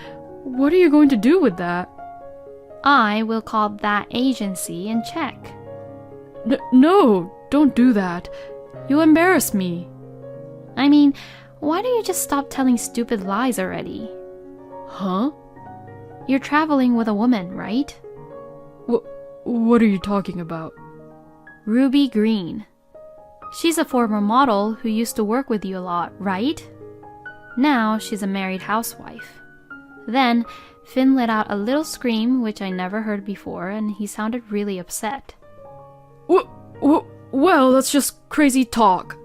what are you going to do with that? I will call that agency and check. No, don't do that. You'll embarrass me. I mean, why don't you just stop telling stupid lies already? Huh? You're traveling with a woman, right? What are you talking about? Ruby Green. She's a former model who used to work with you a lot, right? Now she's a married housewife. Then Finn let out a little scream which I never heard before, and he sounded really upset. Well, that's just crazy talk.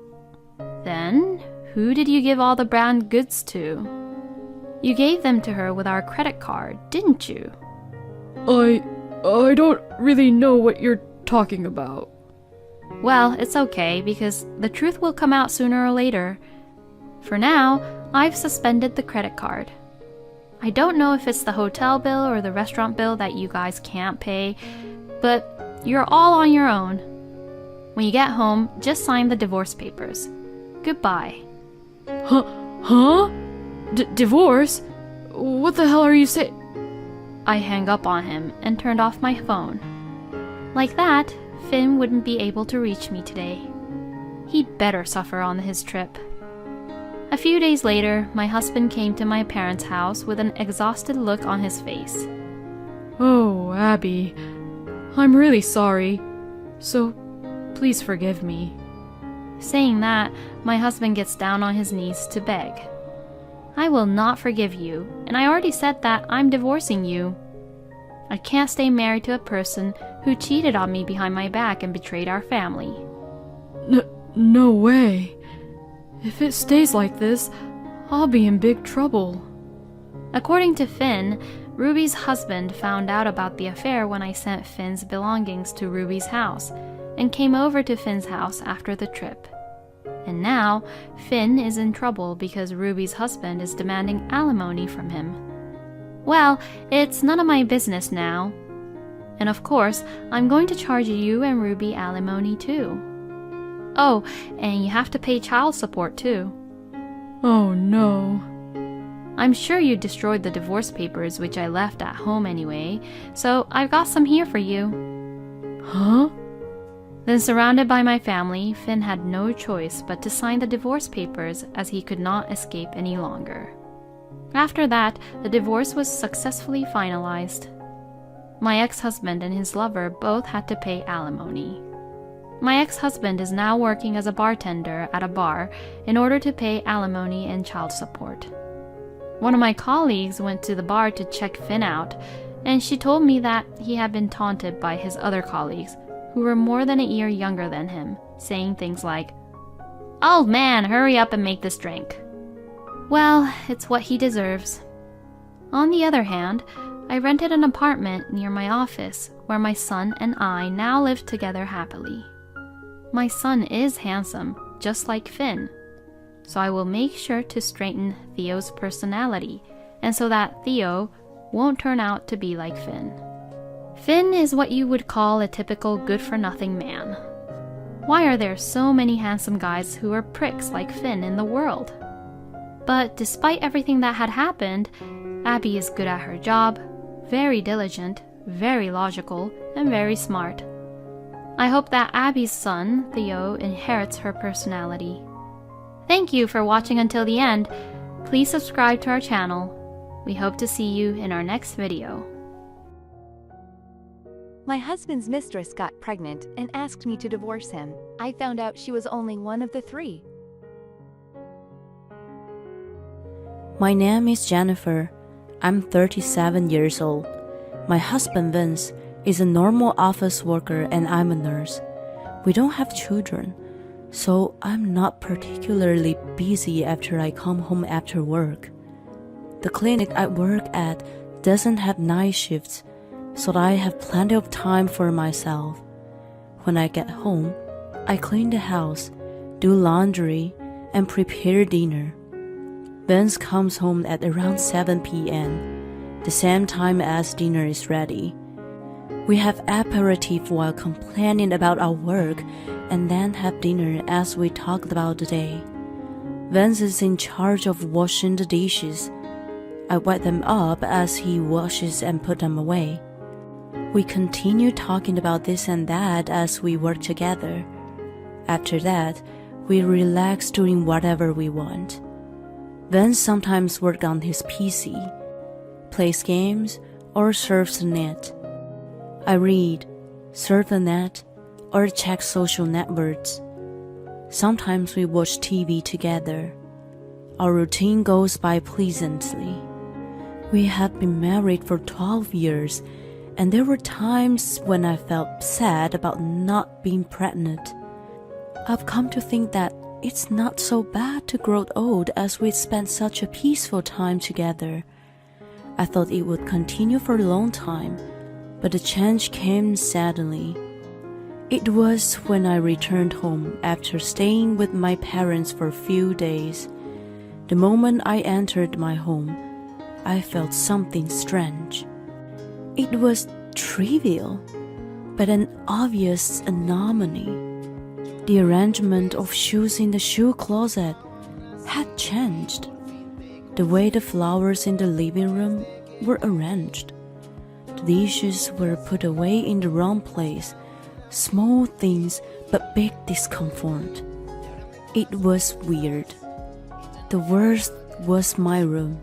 Then, who did you give all the brand goods to? You gave them to her with our credit card, didn't you? I don't really know what you're talking about. Well, it's okay, because the truth will come out sooner or later. For now, I've suspended the credit card. I don't know if it's the hotel bill or the restaurant bill that you guys can't pay, but you're all on your own. When you get home, just sign the divorce papers. Goodbye. Huh? Divorce? What the hell are you saying? I hung up on him and turned off my phone. Like that, Finn wouldn't be able to reach me today. He'd better suffer on his trip. A few days later, my husband came to my parents' house with an exhausted look on his face. Oh, Abby, I'm really sorry. So, please forgive me. Saying that, my husband gets down on his knees to beg. I will not forgive you, and I already said that I'm divorcing you. I can't stay married to a person who cheated on me behind my back and betrayed our family. No way. If it stays like this, I'll be in big trouble. According to Finn, Ruby's husband found out about the affair when I sent Finn's belongings to Ruby's house and came over to Finn's house after the trip. And now, Finn is in trouble because Ruby's husband is demanding alimony from him. Well, it's none of my business now. And of course, I'm going to charge you and Ruby alimony too. Oh, and you have to pay child support too. Oh no. I'm sure you destroyed the divorce papers which I left at home anyway, so I've got some here for you. Huh? Then, surrounded by my family, Finn had no choice but to sign the divorce papers as he could not escape any longer. After that, the divorce was successfully finalized. My ex-husband and his lover both had to pay alimony. My ex-husband is now working as a bartender at a bar in order to pay alimony and child support. One of my colleagues went to the bar to check Finn out, and she told me that he had been taunted by his other colleagues, who were more than a year younger than him, saying things like, "Oh man, hurry up and make this drink." Well, it's what he deserves. On the other hand, I rented an apartment near my office where my son and I now live together happily. My son is handsome, just like Finn, so I will make sure to straighten Theo's personality, and so that Theo won't turn out to be like Finn. Finn is what you would call a typical good-for-nothing man. Why are there so many handsome guys who are pricks like Finn in the world? But despite everything that had happened, Abby is good at her job, very diligent, very logical, and very smart. I hope that Abby's son, Theo, inherits her personality. Thank you for watching until the end. Please subscribe to our channel. We hope to see you in our next video. My husband's mistress got pregnant and asked me to divorce him. I found out she was only one of the 3. My name is Jennifer. I'm 37 years old. My husband Vince is a normal office worker and I'm a nurse. We don't have children, so I'm not particularly busy after I come home after work. The clinic I work at doesn't have night shifts, so I have plenty of time for myself. When I get home, I clean the house, do laundry, and prepare dinner. Vince comes home at around 7 p.m., the same time as dinner is ready. We have aperitif while complaining about our work and then have dinner as we talked about the day. Vince is in charge of washing the dishes. I wet them up as he washes and put them away. We continue talking about this and that as we work together. After that, we relax doing whatever we want. Vince sometimes works on his PC, plays games, or surfs the net. I read, surf the net, or check social networks. Sometimes we watch TV together. Our routine goes by pleasantly. We have been married for 12 years, and there were times when I felt sad about not being pregnant. I've come to think that it's not so bad to grow old as we spent such a peaceful time together. I thought it would continue for a long time, but the change came suddenly. It was when I returned home after staying with my parents for a few days. The moment I entered my home, I felt something strange. It was trivial, but an obvious anomaly. The arrangement of shoes in the shoe closet had changed. The way the flowers in the living room were arranged. The dishes were put away in the wrong place. Small things, but big discomfort. It was weird. The worst was my room.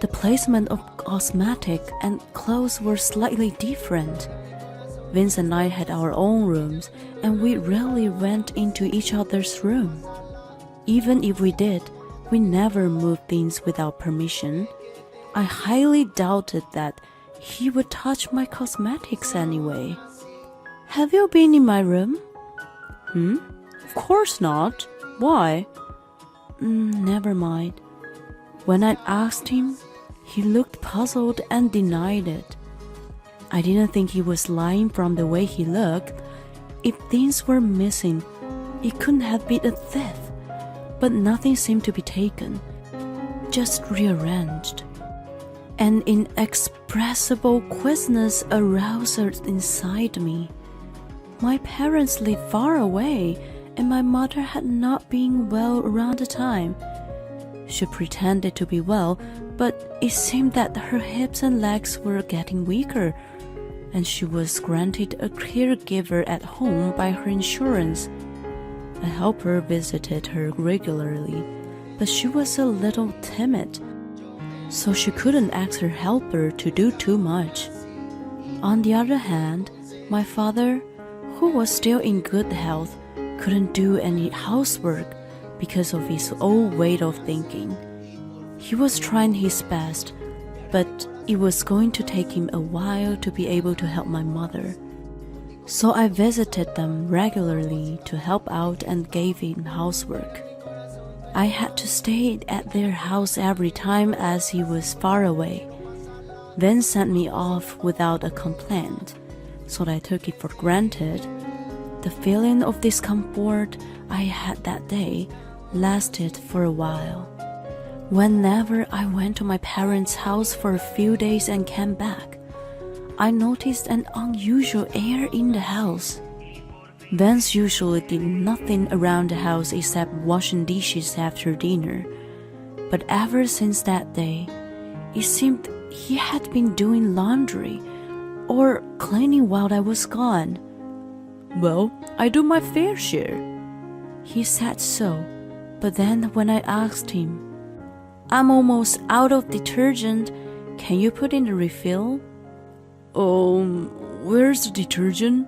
The placement of cosmetics and clothes were slightly different. Vince and I had our own rooms, and we rarely went into each other's room. Even if we did, we never moved things without permission. I highly doubted that he would touch my cosmetics anyway. Have you been in my room? Of course not. Why? Never mind. When I asked him, he looked puzzled and denied it. I didn't think he was lying from the way he looked. If things were missing, it couldn't have been a thief. But nothing seemed to be taken, just rearranged. An inexpressible queasyness aroused inside me. My parents lived far away, and my mother had not been well around the time. She pretended to be well, but it seemed that her hips and legs were getting weaker, and she was granted a caregiver at home by her insurance. A helper visited her regularly, but she was a little timid, so she couldn't ask her helper to do too much. On the other hand, my father, who was still in good health, couldn't do any housework because of his old way of thinking. He was trying his best, but it was going to take him a while to be able to help my mother. So I visited them regularly to help out and gave him housework. I had to stay at their house every time as he was far away, then sent me off without a complaint, so I took it for granted. The feeling of discomfort I had that day lasted for a while. Whenever I went to my parents' house for a few days and came back, I noticed an unusual air in the house. Vince usually did nothing around the house except washing dishes after dinner, but ever since that day, it seemed he had been doing laundry or cleaning while I was gone. "Well, I do my fair share." He said so, but then when I asked him, "I'm almost out of detergent, can you put in the refill?" Where's the detergent?"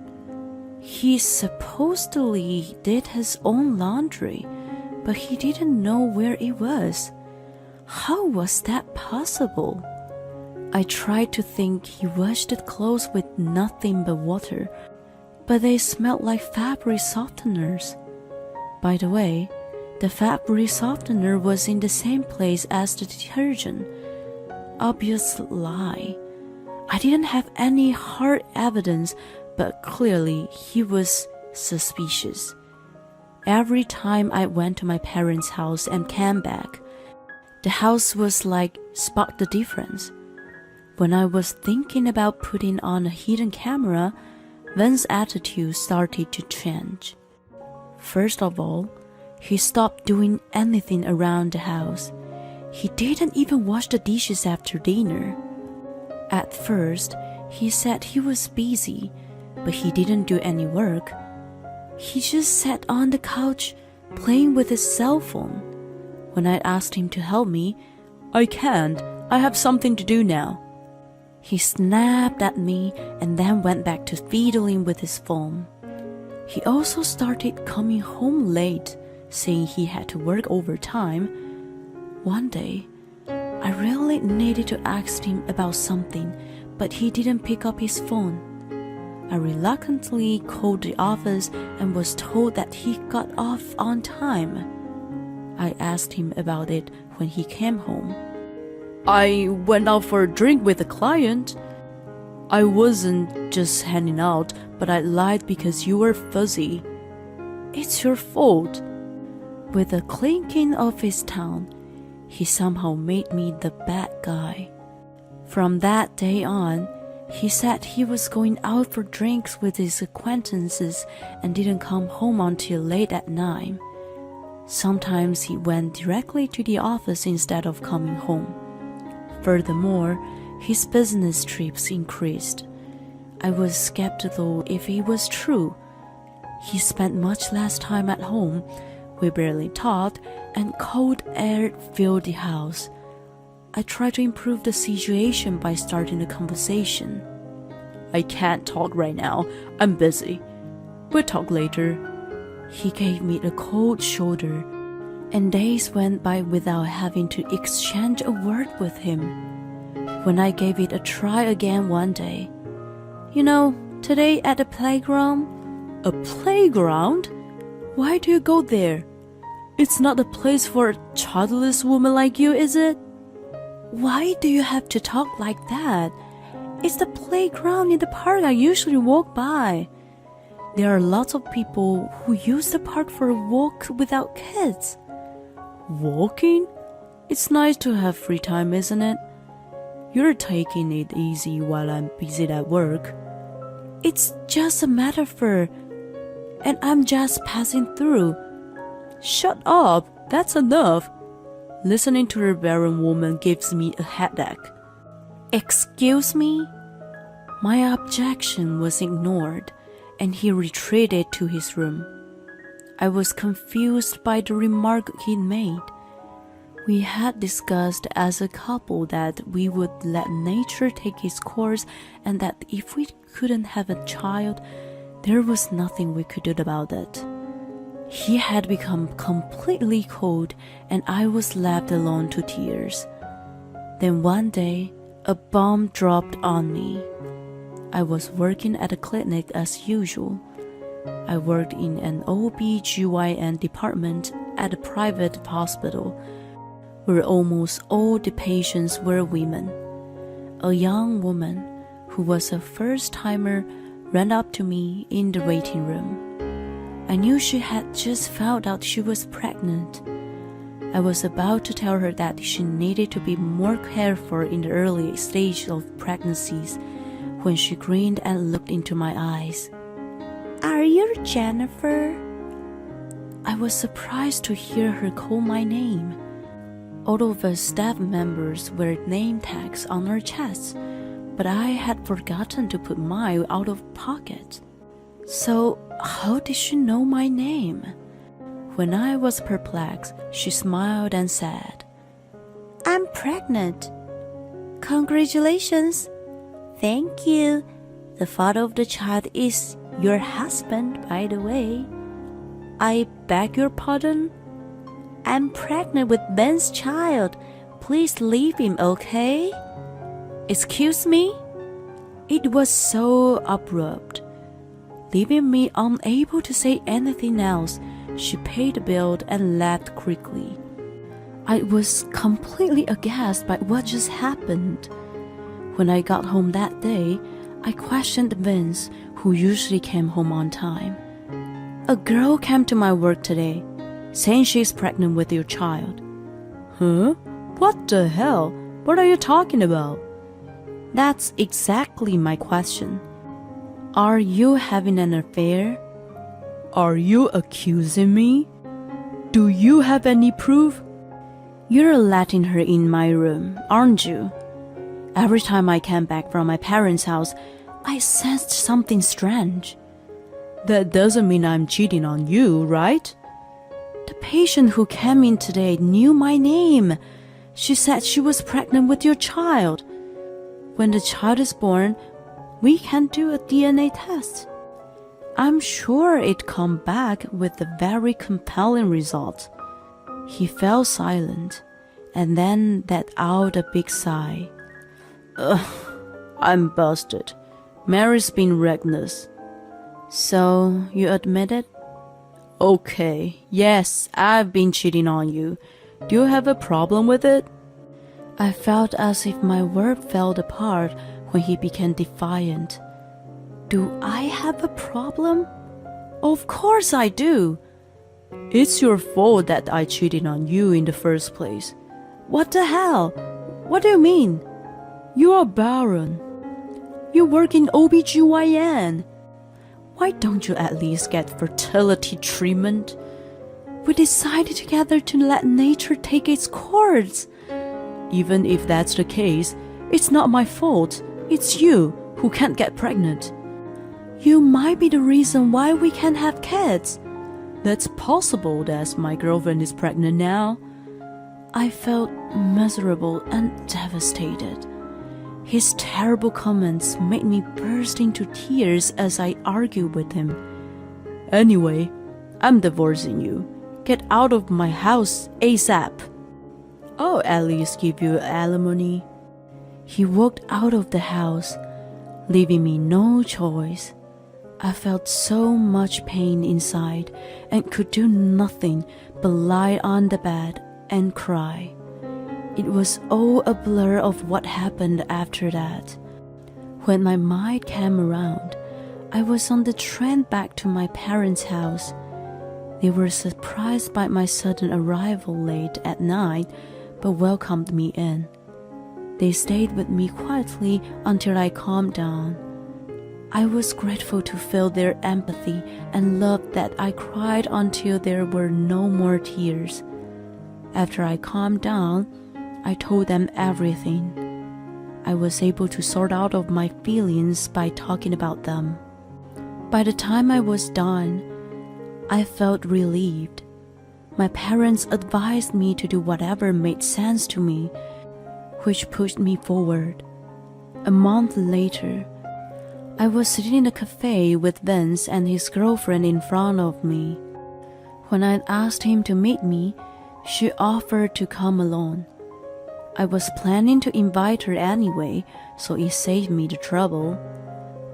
He supposedly did his own laundry, but he didn't know where it was. How was that possible? I tried to think he washed the clothes with nothing but water, but they smelled like fabric softeners. By the way, the fabric softener was in the same place as the detergent. Obvious lie. I didn't have any hard evidence, but clearly he was suspicious. Every time I went to my parents' house and came back, the house was like spot the difference. When I was thinking about putting on a hidden camera, Vin's attitude started to change. First of all, he stopped doing anything around the house. He didn't even wash the dishes after dinner. At first, he said he was busy, but he didn't do any work. He just sat on the couch playing with his cell phone. When I asked him to help me, "I can't, I have something to do now." He snapped at me and then went back to fiddling with his phone. He also started coming home late, saying he had to work overtime. One day, I really needed to ask him about something, but he didn't pick up his phone. I reluctantly called the office and was told that he got off on time. I asked him about it when he came home. "I went out for a drink with a client. I wasn't just hanging out, but I lied because you were fuzzy. It's your fault." With a clinking of his tongue, he somehow made me the bad guy. From that day on, he said he was going out for drinks with his acquaintances and didn't come home until late at night. Sometimes he went directly to the office instead of coming home. Furthermore, his business trips increased. I was skeptical if it was true. He spent much less time at home, we barely talked, and cold air filled the house. I tried to improve the situation by starting a conversation. "I can't talk right now, I'm busy. We'll talk later." He gave me a cold shoulder, and days went by without having to exchange a word with him. When I gave it a try again one day, "You know, today at the playground." "A playground? Why do you go there? It's not a place for a childless woman like you, is it?" "Why do you have to talk like that? It's the playground in the park I usually walk by. There are lots of people who use the park for a walk without kids." "Walking? It's nice to have free time, isn't it? You're taking it easy while I'm busy at work." "It's just a metaphor, and I'm just passing through." "Shut up, that's enough. Listening to a barren woman gives me a headache." "Excuse me?" My objection was ignored, and he retreated to his room. I was confused by the remark he made. We had discussed as a couple that we would let nature take its course and that if we couldn't have a child, there was nothing we could do about it. He had become completely cold and I was left alone to tears. Then one day, a bomb dropped on me. I was working at a clinic as usual. I worked in an OB/GYN department at a private hospital, where almost all the patients were women. A young woman, who was a first-timer, ran up to me in the waiting room. I knew she had just found out she was pregnant. I was about to tell her that she needed to be more careful in the early stage of pregnancies when she grinned and looked into my eyes. "Are you Jennifer?" I was surprised to hear her call my name. All of us staff members wear name tags on our chests, but I had forgotten to put mine out of pocket. So, how did she know my name? When I was perplexed, she smiled and said, "I'm pregnant." "Congratulations." "Thank you. The father of the child is your husband, by the way." "I beg your pardon?" "I'm pregnant with Ben's child. Please leave him, okay?" Excuse me? It was so abrupt. Leaving me unable to say anything else, she paid the bill and left quickly. I was completely aghast by what just happened. When I got home that day, I questioned Vince, who usually came home on time. A girl came to my work today, saying she's pregnant with your child. Huh? What the hell? What are you talking about? That's exactly my question. Are you having an affair? Are you accusing me? Do you have any proof? You're letting her in my room, aren't you? Every time I came back from my parents' house, I sensed something strange. That doesn't mean I'm cheating on you, right? The patient who came in today knew my name. She said she was pregnant with your child. When the child is born, we can do a DNA test. I'm sure it'd come back with a very compelling result. He fell silent and then let out a big sigh. Ugh, I'm busted. Mary's been reckless. So, you admit it? Okay, yes, I've been cheating on you. Do you have a problem with it? I felt as if my world fell apart when he became defiant. Do I have a problem? Of course I do. It's your fault that I cheated on you in the first place. What the hell? What do you mean? You are barren. You work in OBGYN. Why don't you at least get fertility treatment? We decided together to let nature take its course. Even if that's the case, it's not my fault. It's you who can't get pregnant. You might be the reason why we can't have kids. That's possible as my girlfriend is pregnant now. I felt miserable and devastated. His terrible comments made me burst into tears as I argued with him. Anyway, I'm divorcing you. Get out of my house ASAP. I'll at least give you alimony. He walked out of the house, leaving me no choice. I felt so much pain inside and could do nothing but lie on the bed and cry. It was all a blur of what happened after that. When my mind came around, I was on the train back to my parents' house. They were surprised by my sudden arrival late at night, but welcomed me in. They stayed with me quietly until I calmed down. I was grateful to feel their empathy and love that I cried until there were no more tears. After I calmed down, I told them everything. I was able to sort out of my feelings by talking about them. By the time I was done, I felt relieved. My parents advised me to do whatever made sense to me, which pushed me forward. A month later, I was sitting in a cafe with Vince and his girlfriend in front of me. When I asked him to meet me, she offered to come alone. I was planning to invite her anyway, so it saved me the trouble.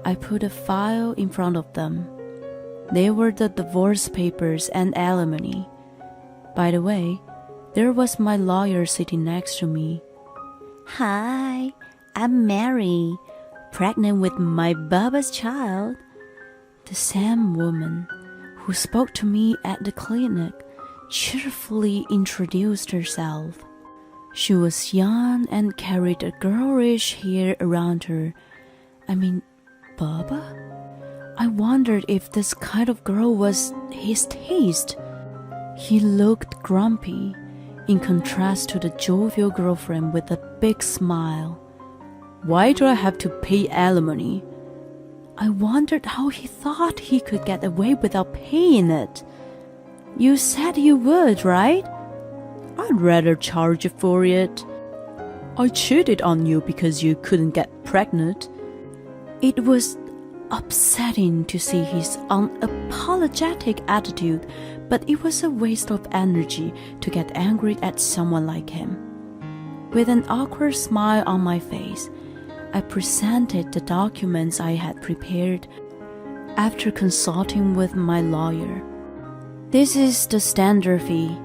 I put a file in front of them. They were the divorce papers and alimony. By the way, there was my lawyer sitting next to me. Hi, I'm Mary, pregnant with my Baba's child. The same woman who spoke to me at the clinic cheerfully introduced herself. She was young and carried a girlish hair around her. I mean, Baba? I wondered if this kind of girl was his taste. He looked grumpy, in contrast to the jovial girlfriend with a big smile. Why do I have to pay alimony? I wondered how he thought he could get away without paying it. You said you would, right? I'd rather charge you for it. I cheated on you because you couldn't get pregnant. It was upsetting to see his unapologetic attitude, but it was a waste of energy to get angry at someone like him. With an awkward smile on my face, I presented the documents I had prepared after consulting with my lawyer. This is the standard fee.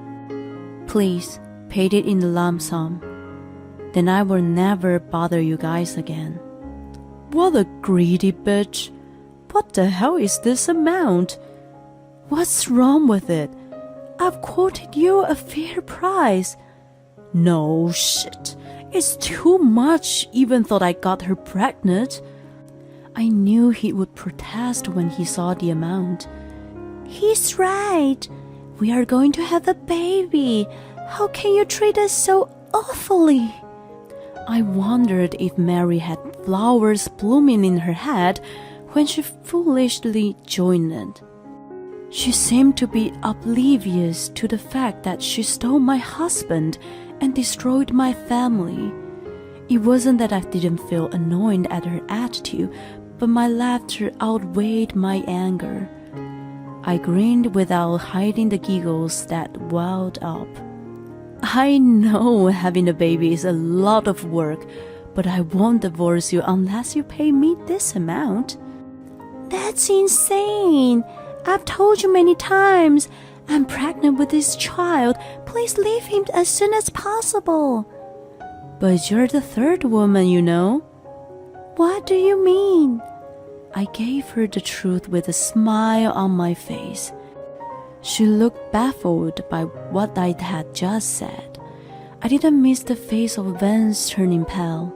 Please pay it in the lump sum. Then I will never bother you guys again. What a greedy bitch. What the hell is this amount? What's wrong with it? I've quoted you a fair price. No shit. It's too much, even though I got her pregnant. I knew he would protest when he saw the amount. He's right. We are going to have a baby. How can you treat us so awfully? I wondered if Mary had flowers blooming in her head when she foolishly joined it. She seemed to be oblivious to the fact that she stole my husband and destroyed my family. It wasn't that I didn't feel annoyed at her attitude, but my laughter outweighed my anger. I grinned without hiding the giggles that welled up. I know having a baby is a lot of work, but I won't divorce you unless you pay me this amount. That's insane. I've told you many times. I'm pregnant with this child. Please leave him as soon as possible. But you're the third woman, you know. What do you mean? I gave her the truth with a smile on my face. She looked baffled by what I had just said. I didn't miss the face of Vance turning pale.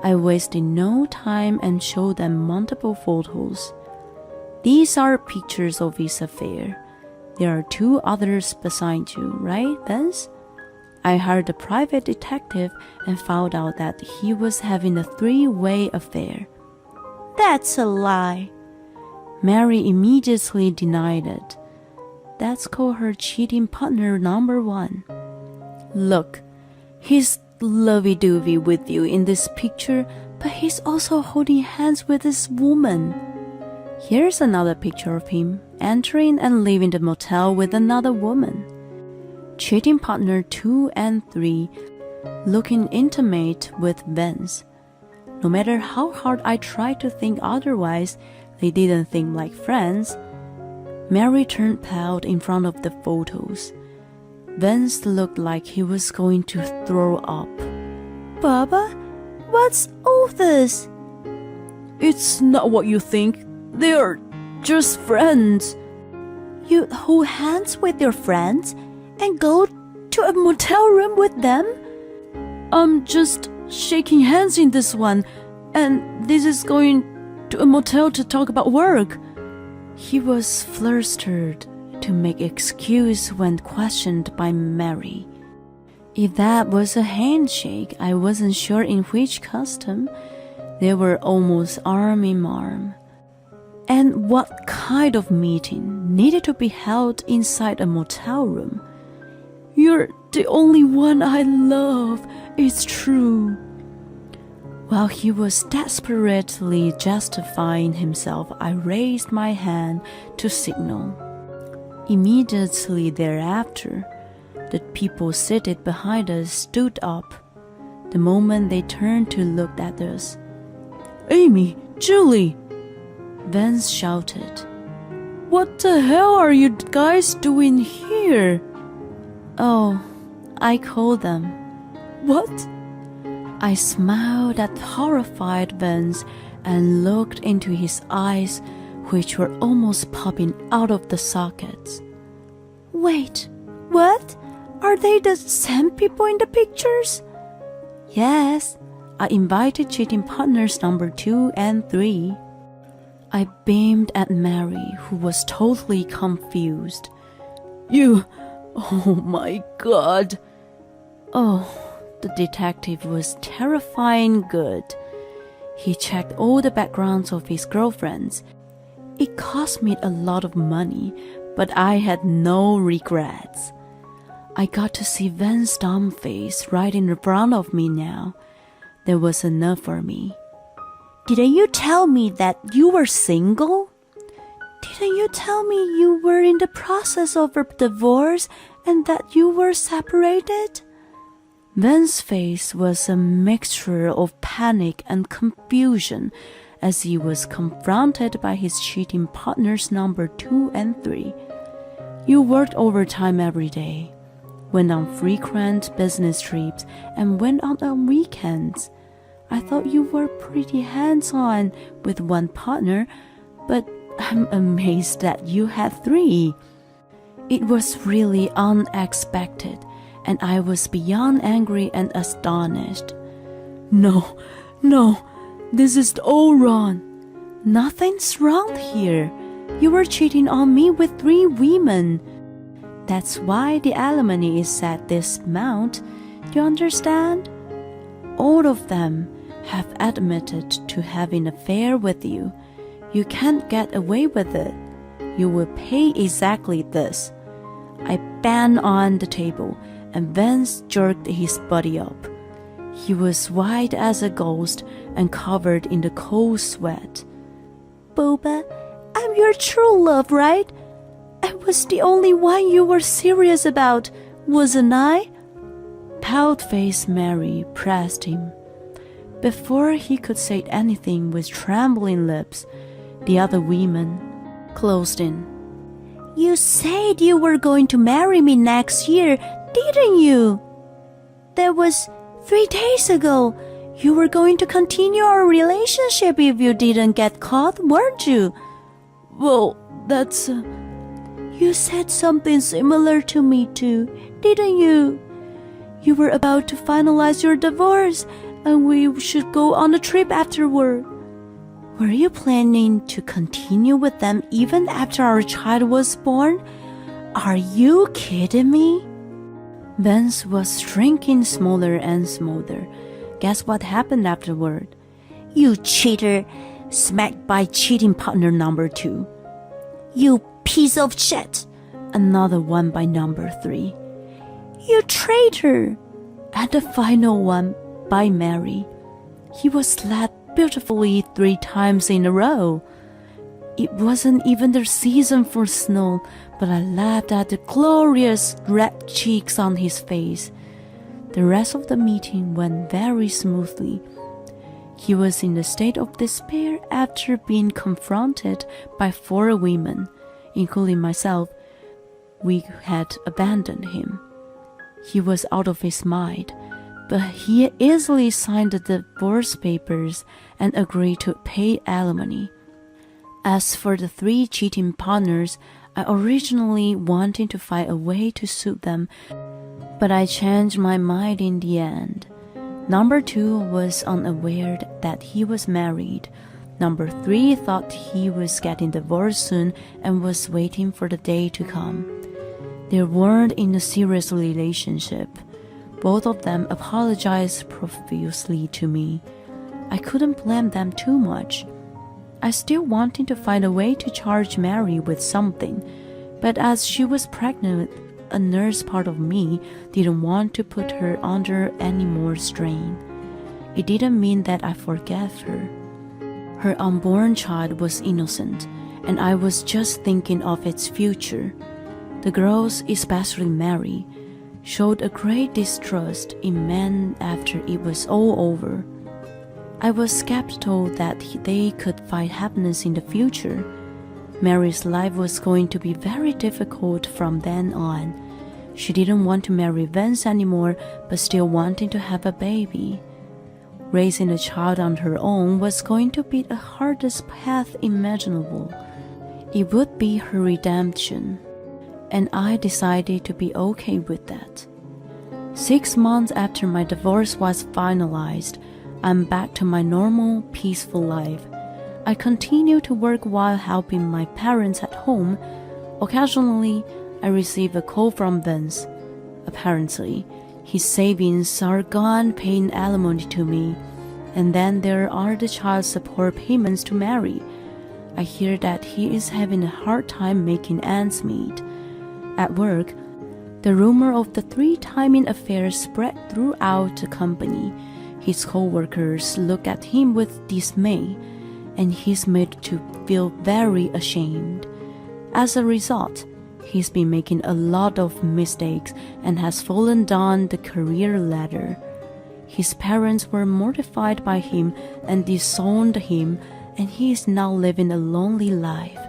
I wasted no time and showed them multiple photos. These are pictures of his affair. There are 2 others beside you, right, Vance? I hired a private detective and found out that he was having a 3-way affair. That's a lie. Mary immediately denied it. That's called her cheating partner number 1. Look, he's lovey-dovey with you in this picture, but he's also holding hands with this woman. Here's another picture of him entering and leaving the motel with another woman. Cheating partner 2 and 3, looking intimate with Vance. No matter how hard I tried to think otherwise, they didn't think like friends. Mary turned pale in front of the photos. Vance looked like he was going to throw up. Baba, what's all this? It's not what you think. They're just friends. You hold hands with your friends and go to a motel room with them? I'm just shaking hands in this one, and this is going to a motel to talk about work. He was flustered to make excuse when questioned by Mary. If that was a handshake, I wasn't sure in which custom. They were almost arm in arm. And what kind of meeting needed to be held inside a motel room? You're the only one I love, it's true. While he was desperately justifying himself, I raised my hand to signal. Immediately thereafter, the people seated behind us stood up. The moment they turned to look at us. Amy, Julie! Vance shouted. What the hell are you guys doing here? Oh, I called them. What? I smiled at horrified Vance and looked into his eyes, which were almost popping out of the sockets. Wait, what? Are they the same people in the pictures? Yes, I invited cheating partners number 2 and 3. I beamed at Mary, who was totally confused. You... Oh my God. Oh, the detective was terrifying good. He checked all the backgrounds of his girlfriends. It cost me a lot of money, but I had no regrets. I got to see Vance's dumb face right in front of me now. That was enough for me. Didn't you tell me that you were single? Didn't you tell me you were in the process of a divorce and that you were separated? Vince's face was a mixture of panic and confusion as he was confronted by his cheating partners number 2 and 3. You worked overtime every day, went on frequent business trips, and went out on weekends. I thought you were pretty hands-on with one partner, but I'm amazed that you had 3. It was really unexpected, and I was beyond angry and astonished. No, this is all wrong. Nothing's wrong here. You were cheating on me with 3 women. That's why the alimony is at this amount. Do you understand? All of them have admitted to having an affair with you. You can't get away with it. You will pay exactly this. I banged on the table, and Vince jerked his body up. He was white as a ghost and covered in the cold sweat. Boba, I'm your true love, right? I was the only one you were serious about, wasn't I? Pale-faced Mary pressed him. Before he could say anything with trembling lips, the other women closed in. You said you were going to marry me next year, didn't you? That was 3 days ago. You were going to continue our relationship if you didn't get caught, weren't you? Well, that's... You said something similar to me too, didn't you? You were about to finalize your divorce, and we should go on a trip afterward. Were you planning to continue with them even after our child was born? Are you kidding me? Vince was shrinking smaller and smaller. Guess what happened afterward? You cheater, smacked by cheating partner number 2. You piece of shit, another one by number 3. You traitor, and the final one by Mary. He was slapped beautifully 3 times in a row. It wasn't even the season for snow, but I laughed at the glorious red cheeks on his face. The rest of the meeting went very smoothly. He was in a state of despair after being confronted by 4 women, including myself. We had abandoned him. He was out of his mind, but he easily signed the divorce papers and agreed to pay alimony. As for the 3 cheating partners, I originally wanted to find a way to sue them, but I changed my mind in the end. Number 2 was unaware that he was married. Number 3 thought he was getting divorced soon and was waiting for the day to come. They weren't in a serious relationship. Both of them apologized profusely to me. I couldn't blame them too much. I still wanted to find a way to charge Mary with something, but as she was pregnant, a nurse part of me didn't want to put her under any more strain. It didn't mean that I forgave her. Her unborn child was innocent, and I was just thinking of its future. The girls, especially Mary, showed a great distrust in men after it was all over. I was skeptical that they could find happiness in the future. Mary's life was going to be very difficult from then on. She didn't want to marry Vince anymore, but still wanted to have a baby. Raising a child on her own was going to be the hardest path imaginable. It would be her redemption, and I decided to be okay with that. 6 months after my divorce was finalized, I'm back to my normal, peaceful life. I continue to work while helping my parents at home. Occasionally, I receive a call from Vince. Apparently, his savings are gone paying alimony to me, and then there are the child support payments to Mary. I hear that he is having a hard time making ends meet. At work, the rumor of the 3-timing affair spread throughout the company. His co-workers look at him with dismay, and he's made to feel very ashamed. As a result, He's been making a lot of mistakes and has fallen down the career ladder. His parents were mortified by him and disowned him, and he is now living a lonely life.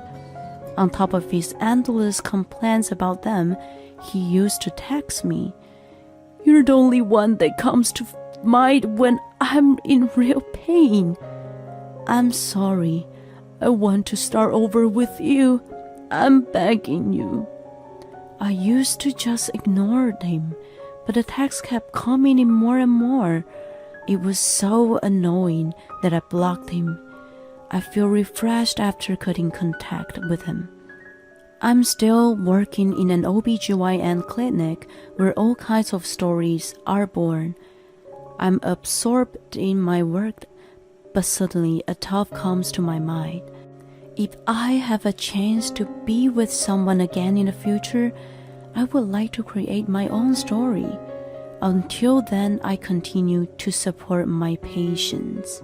On top of his endless complaints about them, he used to text me, "You're the only one that comes to mind when I'm in real pain. I'm sorry. I want to start over with you. I'm begging you." I used to just ignore him, but the text kept coming in more and more. It was so annoying that I blocked him. I feel refreshed after cutting contact with him. I'm still working in an OBGYN clinic where all kinds of stories are born. I'm absorbed in my work, but suddenly a thought comes to my mind. If I have a chance to be with someone again in the future, I would like to create my own story. Until then, I continue to support my patients.